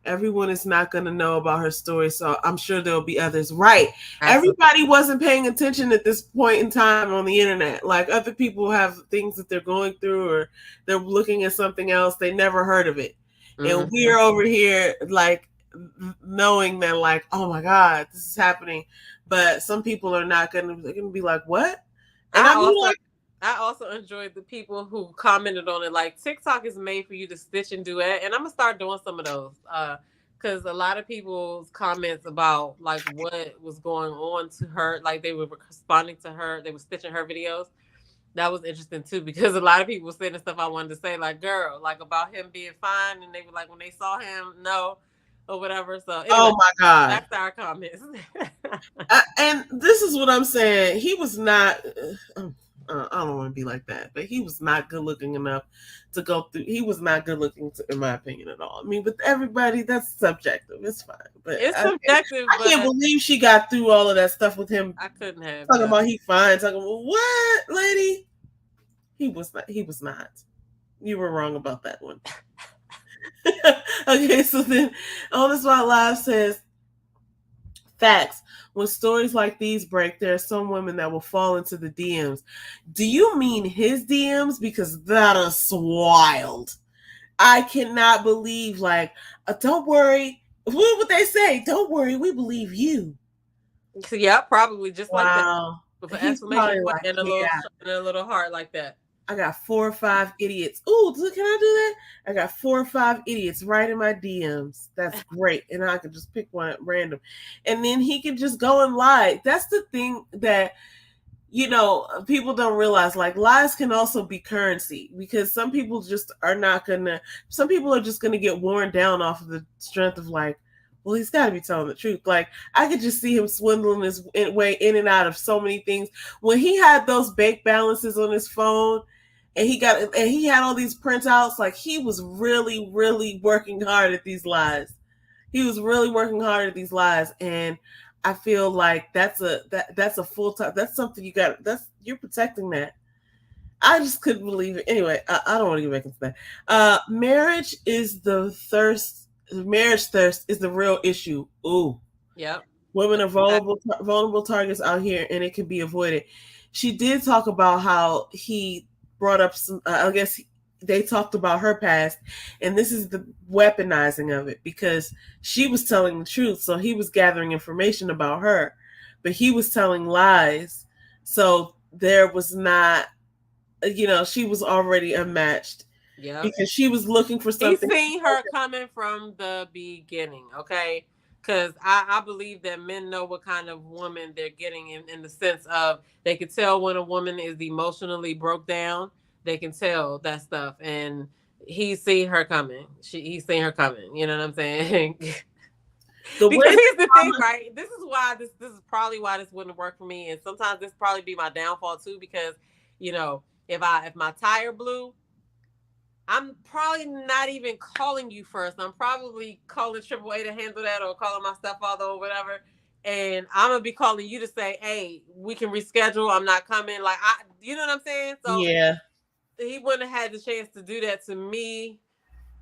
everyone is not going to know about her story, so I'm sure there'll be others. Right. Absolutely. Everybody wasn't paying attention at this point in time on the internet. Like other people have things that they're going through or they're looking at something else. They never heard of it. And we're over here like knowing that like, oh my God, this is happening. But some people are not going to be like, what? And I also enjoyed the people who commented on it. Like TikTok is made for you to stitch and duet. And I'm going to start doing some of those. Because a lot of people's comments about like what was going on to her, like they were responding to her, they were stitching her videos. That was interesting too, because a lot of people were saying the stuff I wanted to say, like, girl, like about him being fine. And they were like, when they saw him, no, or whatever. So anyway, oh my God, back to our comments. And this is what I'm saying. He was not, I don't want to be like that, but he was not good looking enough to go through. He was not good looking, in my opinion, at all. I mean, with everybody, that's subjective. It's fine, but it's subjective. I can't believe she got through all of that stuff with him. I couldn't have talking about he fine. Talking about what, lady? He was not. He was not. You were wrong about that one. Okay, so then On The Spot Live says, facts. When stories like these break, there are some women that will fall into the DMs. Do you mean his DMs? Because that is wild. I cannot believe, like, don't worry. What would they say? Don't worry, we believe you. Yeah, probably just like that. Wow. With an exclamation point and a little heart like that. I got 4 or 5 idiots. Ooh, can I do that? I got 4 or 5 idiots right in my DMs. That's great. And I can just pick one at random. And then he can just go and lie. That's the thing that, people don't realize. Like, lies can also be currency, because some people just are not gonna, some people are just gonna get worn down off of the strength of, like, well, he's got to be telling the truth. Like, I could just see him swindling his way in and out of so many things. When he had those bank balances on his phone, and he had all these printouts, like, he was really, really working hard at these lies. He was really working hard at these lies, and I feel like that's a full time. That's something you're protecting that. I just couldn't believe it. Anyway, I don't want to get back into that. Marriage thirst is the real issue. Ooh. Yep. Women are vulnerable targets out here, and it can be avoided. She did talk about how he brought up some, I guess they talked about her past, and this is the weaponizing of it, because she was telling the truth. So he was gathering information about her, but he was telling lies. So there was not, she was already unmatched. Yeah. Because she was looking for something. He's seen her coming from the beginning, okay? Because I believe that men know what kind of woman they're getting, in the sense of they can tell when a woman is emotionally broke down. They can tell that stuff. And he's seen her coming. He's seen her coming. You know what I'm saying? Because here's the thing, right? This is why this is probably why this wouldn't work for me. And sometimes this probably be my downfall too, because, if my tire blew, I'm probably not even calling you first. I'm probably calling AAA to handle that, or calling my stepfather or whatever. And I'm gonna be calling you to say, "Hey, we can reschedule. I'm not coming." Like, you know what I'm saying? So yeah, he wouldn't have had the chance to do that to me,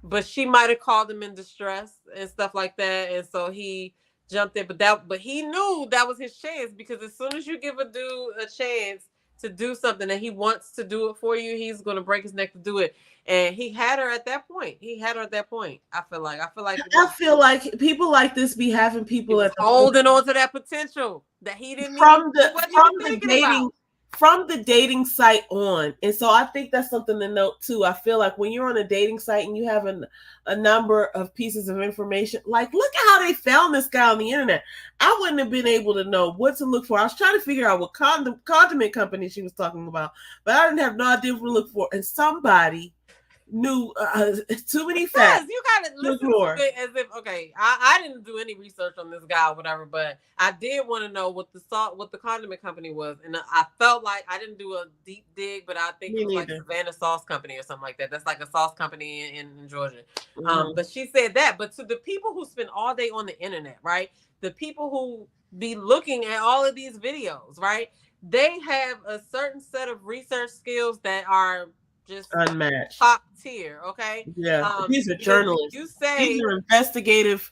but she might have called him in distress and stuff like that. And so he jumped in, but he knew that was his chance, because as soon as you give a dude a chance to do something and he wants to do it for you, he's going to break his neck to do it. And he had her at that point. I feel like people like this be having people at holding on to that potential that he didn't from the dating site on. And so I think that's something to note too. I feel like when you're on a dating site and you have a number of pieces of information, like, look at how they found this guy on the internet. I wouldn't have been able to know what to look for. I was trying to figure out what condiment company she was talking about, but I didn't have no idea what to look for. And somebody knew too many facts. You gotta listen to it as if, okay, I didn't do any research on this guy or whatever, but I did want to know what the condiment company was, and I felt like I didn't do a deep dig, but I think it was like Savannah Sauce Company or something like that. That's like a sauce company in Georgia. Mm-hmm. But she said that. But to the people who spend all day on the internet, right? The people who be looking at all of these videos, right? They have a certain set of research skills that are just unmatched, top tier. Okay, yeah. These are journalists. These are investigative.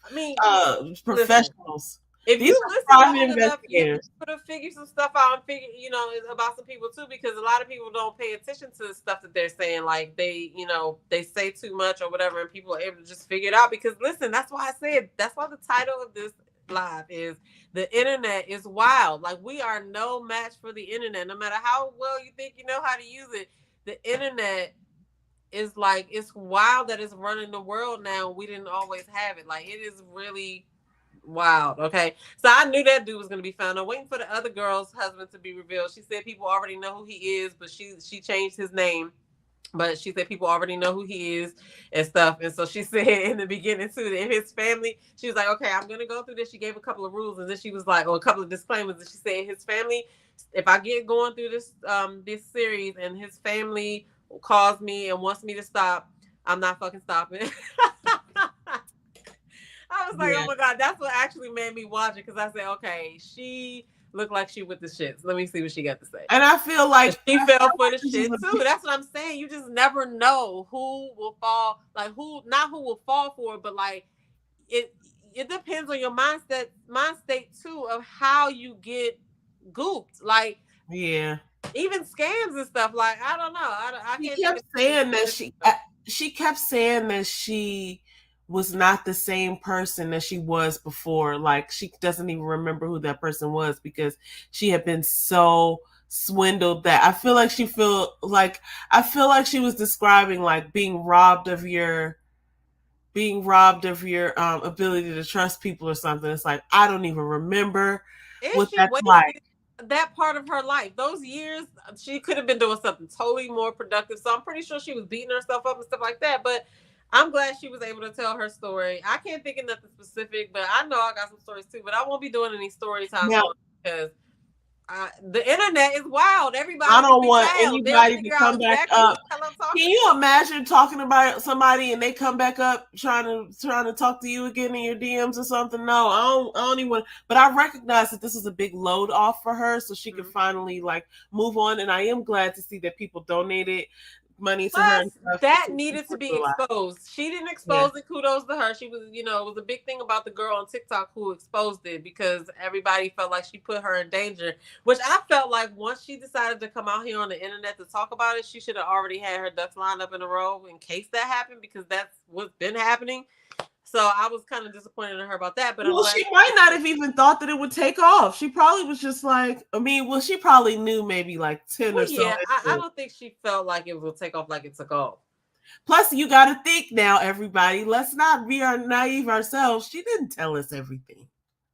Professionals. If you listen long enough, you could have figured some stuff out and about some people too, because a lot of people don't pay attention to the stuff that they're saying. Like, they say too much or whatever, and people are able to just figure it out. Because listen, that's why the title of this live is "The Internet is Wild." Like, we are no match for the internet, no matter how well you think you know how to use it. The internet is like, it's wild that it's running the world now. We didn't always have it. Like, it is really wild. Okay, so I knew that dude was going to be found. I'm waiting for the other girl's husband to be revealed. She said people already know who he is, but she changed his name. But she said people already know who he is and stuff. And so she said in the beginning too, that in his family, she was like, okay, I'm going to go through this. She gave a couple of rules, and then she was like, or a couple of disclaimers. And she said, his family, if I get going through this series and his family calls me and wants me to stop, I'm not fucking stopping. I was like, oh my God, that's what actually made me watch it, because I said, okay, she looked like she with the shits. Let me see what she got to say. And I feel like she fell for the shit too. That's what I'm saying. You just never know who will fall, like not who will fall for it, but like it depends on your mind state too, of how you get gooped. Like, yeah, even scams and stuff. Like, I don't know. I can't. She kept saying that she kept saying that she was not the same person that she was before. Like, she doesn't even remember who that person was, because she had been so swindled that. I feel like she was describing like being robbed of your ability to trust people or something. It's like I don't even remember And what she that's like. wasted that part of her life. Those years, she could have been doing something totally more productive. So I'm pretty sure she was beating herself up and stuff like that. But I'm glad she was able to tell her story. I can't think of nothing specific, but I know I got some stories too. But I won't be doing any story time Now, because the internet is wild. I Everybody can don't be want found. They'll anybody to figure out come back exactly who up. the hell I'm talking Can you imagine talking about somebody and they come back up trying to talk to you again in your DMs or something? No, I don't even. But I recognize that this is a big load off for her, so she can finally like move on. And I am glad to see that people donated money to her. And stuff that needed to be exposed. She didn't expose Yeah. it. Kudos to her. She was, it was a big thing about the girl on TikTok who exposed it because everybody felt like she put her in danger. Which I felt like once she decided to come out here on the internet to talk about it, she should have already had her ducks lined up in a row in case that happened because that's what's been happening. So I was kind of disappointed in her about that. But She might not have even thought that it would take off. She probably was just like, she probably knew maybe like 10 or so. Yeah, I don't think she felt like it would take off like it took off. Plus, you got to think now, everybody. Let's not be naive ourselves. She didn't tell us everything.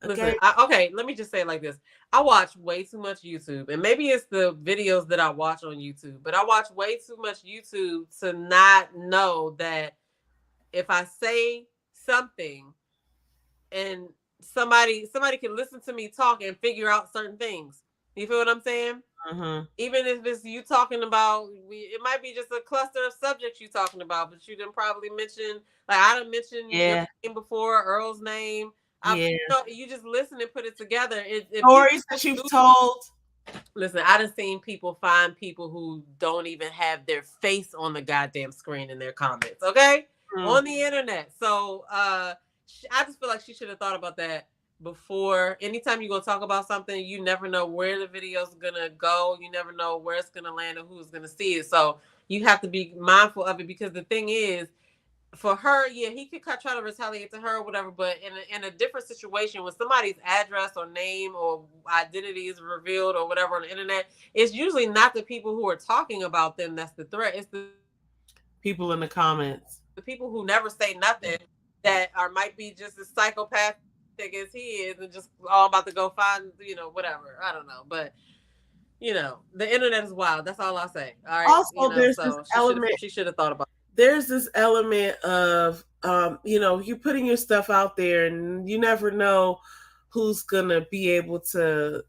Okay. Listen, let me just say it like this. I watch way too much YouTube, and maybe it's the videos that I watch on YouTube, but I watch way too much YouTube to not know that if I say something and somebody can listen to me talk and figure out certain things. You feel what I'm saying? Mm-hmm. Even if it's you talking about, it might be just a cluster of subjects you talking about, but you didn't probably mention, like I didn't mention your name before, Earl's name. You just listen and put it together. Stories that you've told. Listen, I done seen people find people who don't even have their face on the goddamn screen in their comments, okay? On the internet. So I just feel like she should have thought about that before. Anytime you're gonna talk about something, you never know where the video is gonna go. You never know where it's gonna land or who's gonna see it. So you have to be mindful of it because the thing is, for her, he could try to retaliate to her or whatever, but in a different situation, when somebody's address or name or identity is revealed or whatever on the internet, it's usually not the people who are talking about them that's the threat. It's the people in the comments. The people who never say nothing that might be just as psychopathic as he is and just all about to go find, whatever. I don't know. But the internet is wild. That's all I'll say. All right. Also, there's this element. She should have thought about it. There's this element of, you're putting your stuff out there and you never know who's going to be able to,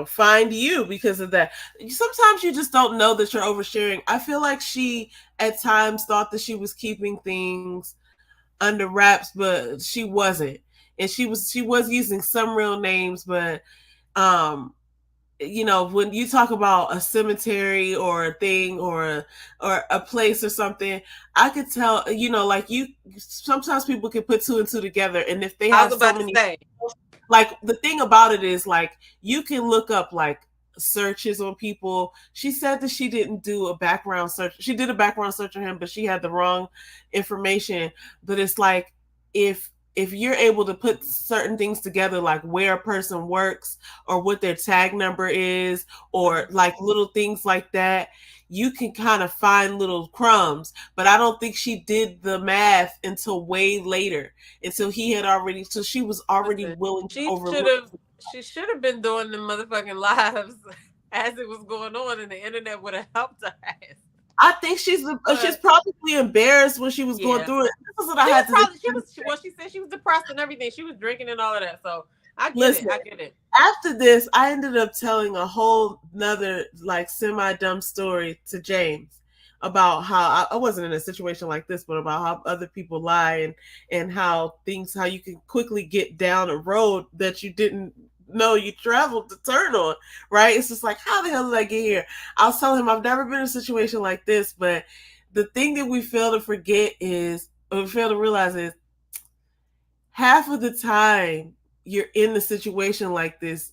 find you because of that. Sometimes you just don't know that you're oversharing. I feel like she at times thought that she was keeping things under wraps, but she wasn't. And she was using some real names, but, when you talk about a cemetery or a thing or a place or something, I could tell, sometimes people can put 2 and 2 together. And if they have so many, like the thing about it is like, you can look up like searches on people. She said that she didn't do a background search. She did a background search on him, but she had the wrong information. But it's like, if you're able to put certain things together, like where a person works or what their tag number is, or like little things like that, you can kind of find little crumbs. But I don't think she did the math until way later, until she was already willing to overlook. She should have been doing the motherfucking lives as it was going on, and the internet would have helped her ass. I think she's probably embarrassed when she was going through it. This is what I had to do. She said she was depressed and everything. She was drinking and all of that. So I get it. After this, I ended up telling a whole nother like semi-dumb story to James about how I wasn't in a situation like this, but about how other people lie and how you can quickly get down a road that you didn't know you traveled to turn on, right? It's just like, how the hell did I get here? I was telling him I've never been in a situation like this, but the thing that we fail to realize is half of the time you're in the situation like this,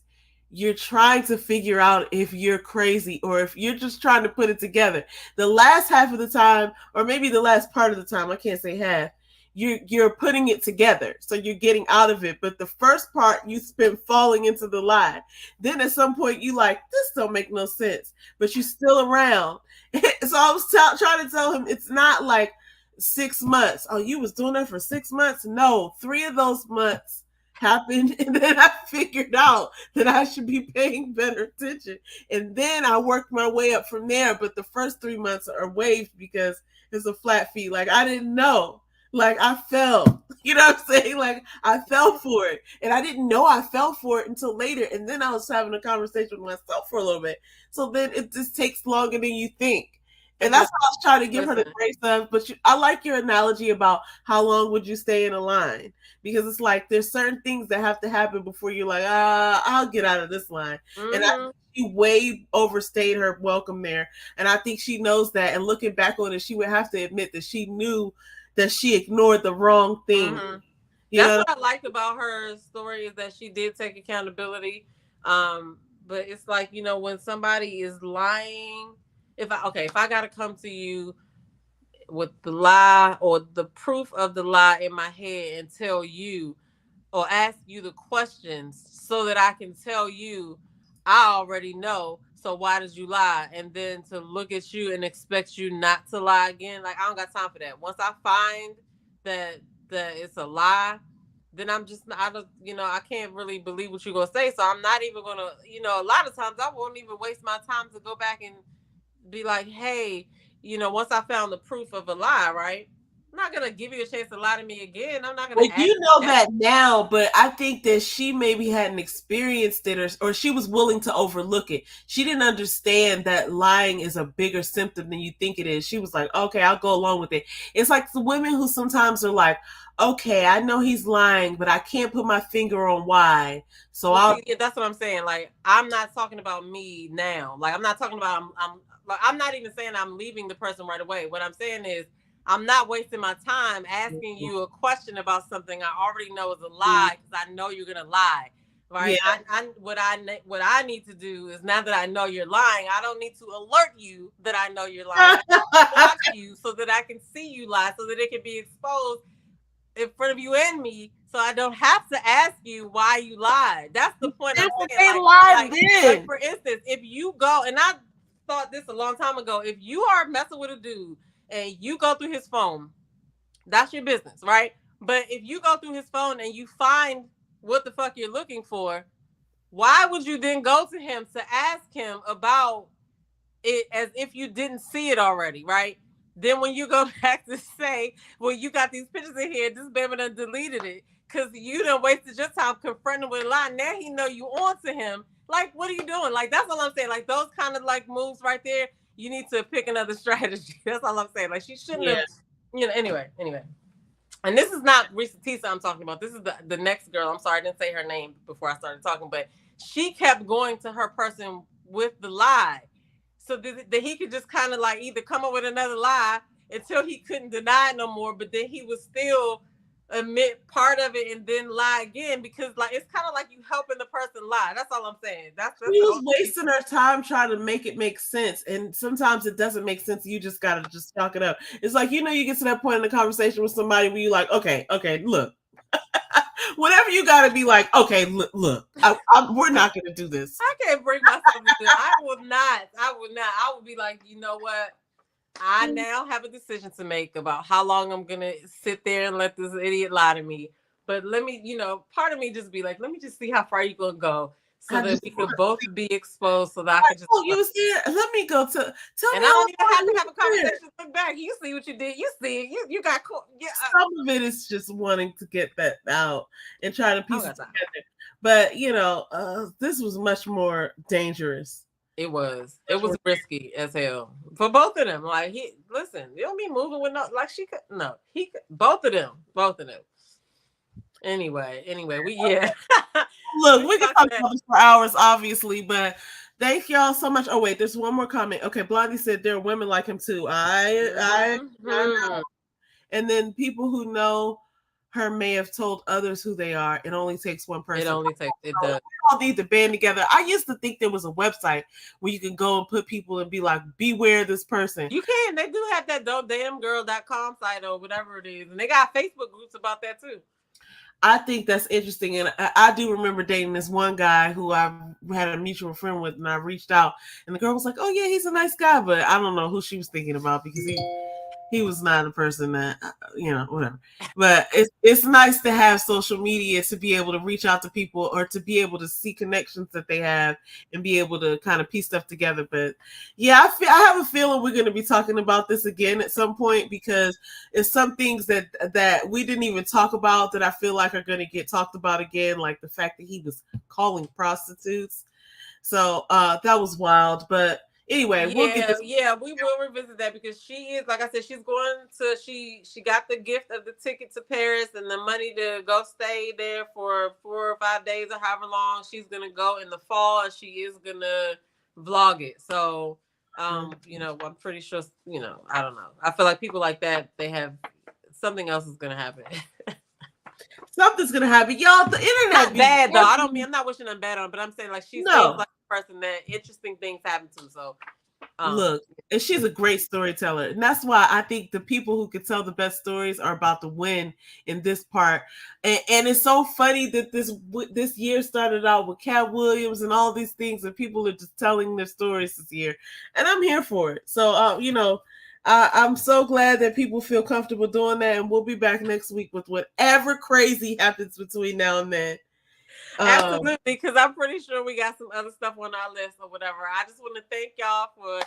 you're trying to figure out if you're crazy or if you're just trying to put it together. The last half of the time, or maybe the last part of the time, I can't say half, you're putting it together, so you're getting out of it. But the first part you spent falling into the lie. Then at some point you like, this don't make no sense, but you're still around. So I was trying to tell him it's not like 6 months. Oh, you was doing that for 6 months? No, 3 of those months happened, and then I figured out that I should be paying better attention, and then I worked my way up from there. But the first 3 months are waived because it's a flat fee. Like, I didn't know. Like, I fell. You know what I'm saying? Like, I fell for it, and I didn't know I fell for it until later. And then I was having a conversation with myself for a little bit. So then it just takes longer than you think. And that's what I was trying to give her the grace of. But I like your analogy about how long would you stay in a line, because it's like there's certain things that have to happen before you're like, I'll get out of this line. And she way overstayed her welcome there, and I think she knows that. And looking back on it, she would have to admit that she knew that she ignored the wrong thing. That's what I liked about her story, is that she did take accountability. But it's like, you know, when somebody is lying, if I gotta come to you with the lie or the proof of the lie in my head and tell you or ask you the questions so that I can tell you I already know, so why did you lie? And then to look at you and expect you not to lie again, like, I don't got time for that. Once I find that it's a lie, then I can't really believe what you're gonna say. So I'm not even gonna, a lot of times I won't even waste my time to go back and be like, hey, once I found the proof of a lie, right? I'm not gonna give you a chance to lie to me again. I'm not gonna. Well, you know that now, but I think that she maybe hadn't experienced it, or she was willing to overlook it. She didn't understand that lying is a bigger symptom than you think it is. She was like, okay, I'll go along with it. It's like the women who sometimes are like, okay, I know he's lying, but I can't put my finger on why. So that's what I'm saying. Like, I'm not talking about me now. Like, I'm not talking about I'm not even saying I'm leaving the person right away. What I'm saying is, I'm not wasting my time asking you a question about something I already know is a lie, because I know you're gonna lie, right? Yeah. What I need to do is, now that I know you're lying, I don't need to alert you that I know you're lying. I watch you so that I can see you lie, so that it can be exposed in front of you and me, so I don't have to ask you why you lied. That's the point I'm saying. Like, for instance, if you go, and I thought this a long time ago, if you are messing with a dude and you go through his phone, that's your business, right? But if you go through his phone and you find what the fuck you're looking for, why would you then go to him to ask him about it as if you didn't see it already, right? Then when you go back to say, well, you got these pictures in here, this baby done deleted it because you done wasted your time confronting with a lie. Now he know you on to him. Like, what are you doing? Like, that's all I'm saying. Like, those kind of like moves right there, you need to pick another strategy. That's all I'm saying. Like, she shouldn't have, anyway. And this is not Reesa Teesa I'm talking about. This is the next girl. I'm sorry, I didn't say her name before I started talking, but she kept going to her person with the lie, so that he could just kind of like either come up with another lie until he couldn't deny it no more, but then he would still admit part of it and then lie again, because like it's kind of like you helping the person lie. That's all I'm saying. That's she was wasting her time trying to make it make sense, and sometimes it doesn't make sense. You just gotta just chalk it up. It's like, you get to that point in the conversation with somebody where you like, okay, look. Whatever you gotta be like, okay, look, we're not gonna do this. I can't bring myself to this. I would not. I would be like, you know what? I now have a decision to make about how long I'm gonna sit there and let this idiot lie to me. But let me, part of me just be like, let me just see how far you're gonna go, so that we could both be exposed, so that I could just. Oh, you see it? Let me go to tell and me. I don't even have to have a conversation. Look back. You see what you did. You see it. You got caught. Yeah. Some of it is just wanting to get that out and trying to piece it together. But this was much more dangerous. It was risky as hell for both of them. Like, you don't be moving with both of them. Anyway, Look, we can talk about this for hours, obviously, but thank y'all so much. Oh wait, there's one more comment. Okay, Blondie said there are women like him too. I know. And then people who know her may have told others who they are. It only takes one person. It does. all need to band together. I used to think there was a website where you can go and put people and be like, beware this person. You can. They do have that damngirl.com site or whatever it is. And they got Facebook groups about that too. I think that's interesting. And I do remember dating this one guy who I had a mutual friend with, and I reached out, and the girl was like, oh, yeah, he's a nice guy. But I don't know who she was thinking about, because he was not a person that, whatever. But it's nice to have social media to be able to reach out to people, or to be able to see connections that they have and be able to kind of piece stuff together. But yeah, I have a feeling we're going to be talking about this again at some point, because it's some things that we didn't even talk about that I feel like are going to get talked about again, like the fact that he was calling prostitutes. So that was wild. But anyway, we will revisit that, because she is, like I said, she's going to, she got the gift of the ticket to Paris and the money to go stay there for 4 or 5 days or however long. She's gonna go in the fall, and she is gonna vlog it. So I'm pretty sure, I don't know. I feel like people like that, they have something else is gonna happen. Something's gonna happen, y'all. The internet not bad though. I'm not wishing them bad on, but I'm saying like she seems like a person that interesting things happen to. So look, and she's a great storyteller, and that's why I think the people who can tell the best stories are about to win in this part. And it's so funny that this year started out with Cat Williams and all these things, and people are just telling their stories this year, and I'm here for it. So I'm so glad that people feel comfortable doing that, and we'll be back next week with whatever crazy happens between now and then. Absolutely, because I'm pretty sure we got some other stuff on our list or whatever. I just want to thank y'all for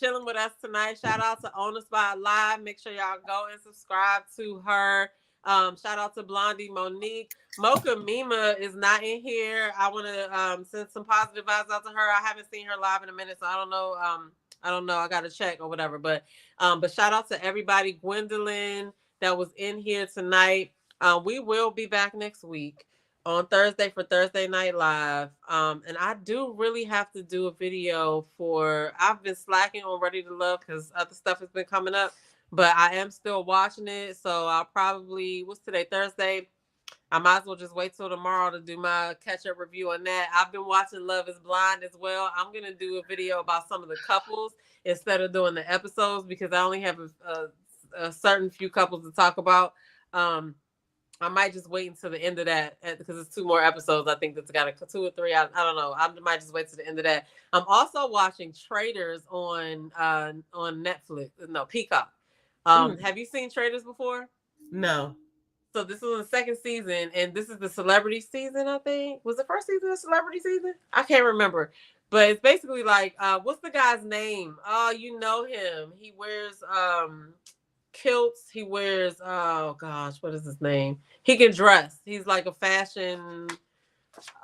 chilling with us tonight. Shout out to On the Spot Live. Make sure y'all go and subscribe to her. Shout out to Blondie Monique. Mocha Mima is not in here. I want to send some positive vibes out to her. I haven't seen her live in a minute, so I don't know. I got to check or whatever. But shout out to everybody. Gwendolyn that was in here tonight. We will be back next week on Thursday for Thursday Night Live. And I do really have to do a video I've been slacking on Ready to Love because other stuff has been coming up, but I am still watching it. So I'll probably, what's today, Thursday? I might as well just wait till tomorrow to do my catch-up review on that. I've been watching Love is Blind as well. I'm going to do a video about some of the couples instead of doing the episodes, because I only have a certain few couples to talk about. I might just wait until the end of that, because it's 2 more episodes. I think that's got 2 or 3. I don't know. I might just wait to the end of that. I'm also watching Traitors on Netflix. No, Peacock. Have you seen Traitors before? No. So this is the 2nd season, and this is the celebrity season, I think. Was the 1st season a celebrity season? I can't remember. But it's basically like, what's the guy's name? Oh, you know him. He wears kilts. He wears, oh gosh, what is his name? He can dress. He's like a fashion.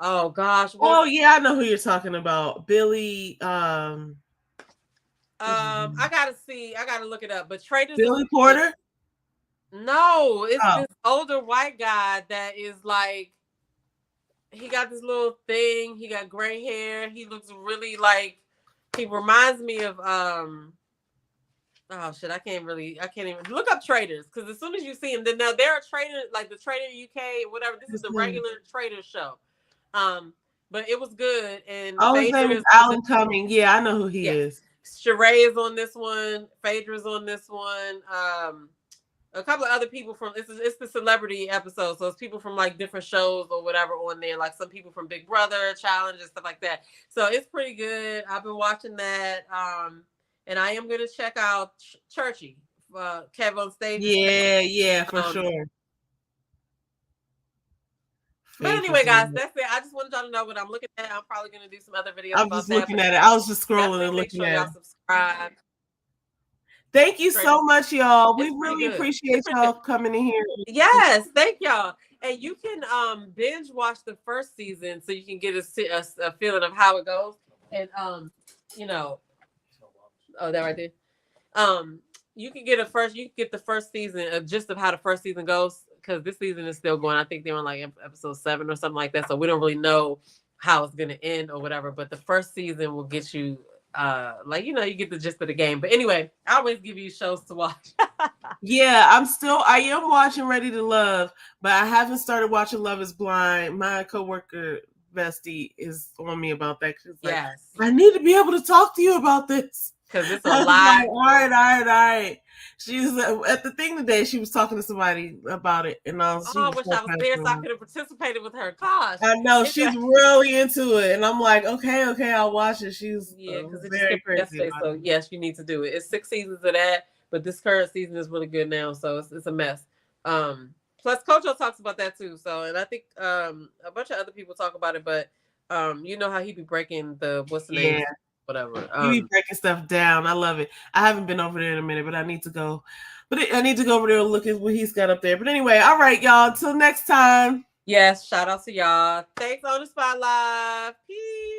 Oh gosh. Oh yeah, I know who you're talking about. Billy. I gotta look it up. But Traitors. Billy Porter. No, it's this older white guy that is like, he got this little thing. He got gray hair. He looks really like, he reminds me of oh shit, I can't even look up Traitors, because as soon as you see him, then now there are Traitors, like the Traitor UK, whatever. This is the regular Traitors show. But it was good. And his name is Alan Cumming. Yeah, I know who he is. Sheree is on this one. Phaedra's on this one. A couple of other people from it's the celebrity episode, so it's people from like different shows or whatever on there, like some people from Big Brother Challenge and stuff like that. So it's pretty good. I've been watching that. And I am going to check out Churchy, Kev on Stage. Yeah, for sure. But anyway, guys, that's it. I just wanted y'all to know what I'm looking at. I'm probably going to do some other videos. I'm just looking at it. I was just scrolling and looking at it. Subscribe. Thank you so much, y'all. We really appreciate y'all coming in here. Yes, thank y'all. And you can binge watch the 1st season so you can get a feeling of how it goes. And oh, that right there. You can get the 1st season of just of how the 1st season goes, because this season is still going. I think they're on like episode 7 or something like that. So we don't really know how it's gonna end or whatever. But the 1st season will get you you get the gist of the game. But anyway, I always give you shows to watch. Yeah, I am watching Ready to Love, but I haven't started watching Love is Blind. My coworker bestie is on me about that. She's like, Yes, I need to be able to talk to you about this. because it's I a was live. like, all right. She's at the thing today. She was talking to somebody about it, and I wish I was there so I could have participated with her. Gosh, I know she's really into it, and I'm like, okay, I'll watch it. She's because it just very came crazy. yesterday. So yes, you need to do it. It's 6 seasons of that, but this current season is really good now. So it's a mess. Plus, Kojo talks about that too. So, and I think a bunch of other people talk about it, but you know how he be breaking the what's the name, whatever. He be breaking stuff down. I love it. I haven't been over there in a minute, but I need to go. I need to go over there and look at what he's got up there. But anyway, all right, y'all. Until next time. Yes, shout out to y'all. Thanks on the spotlight. Peace.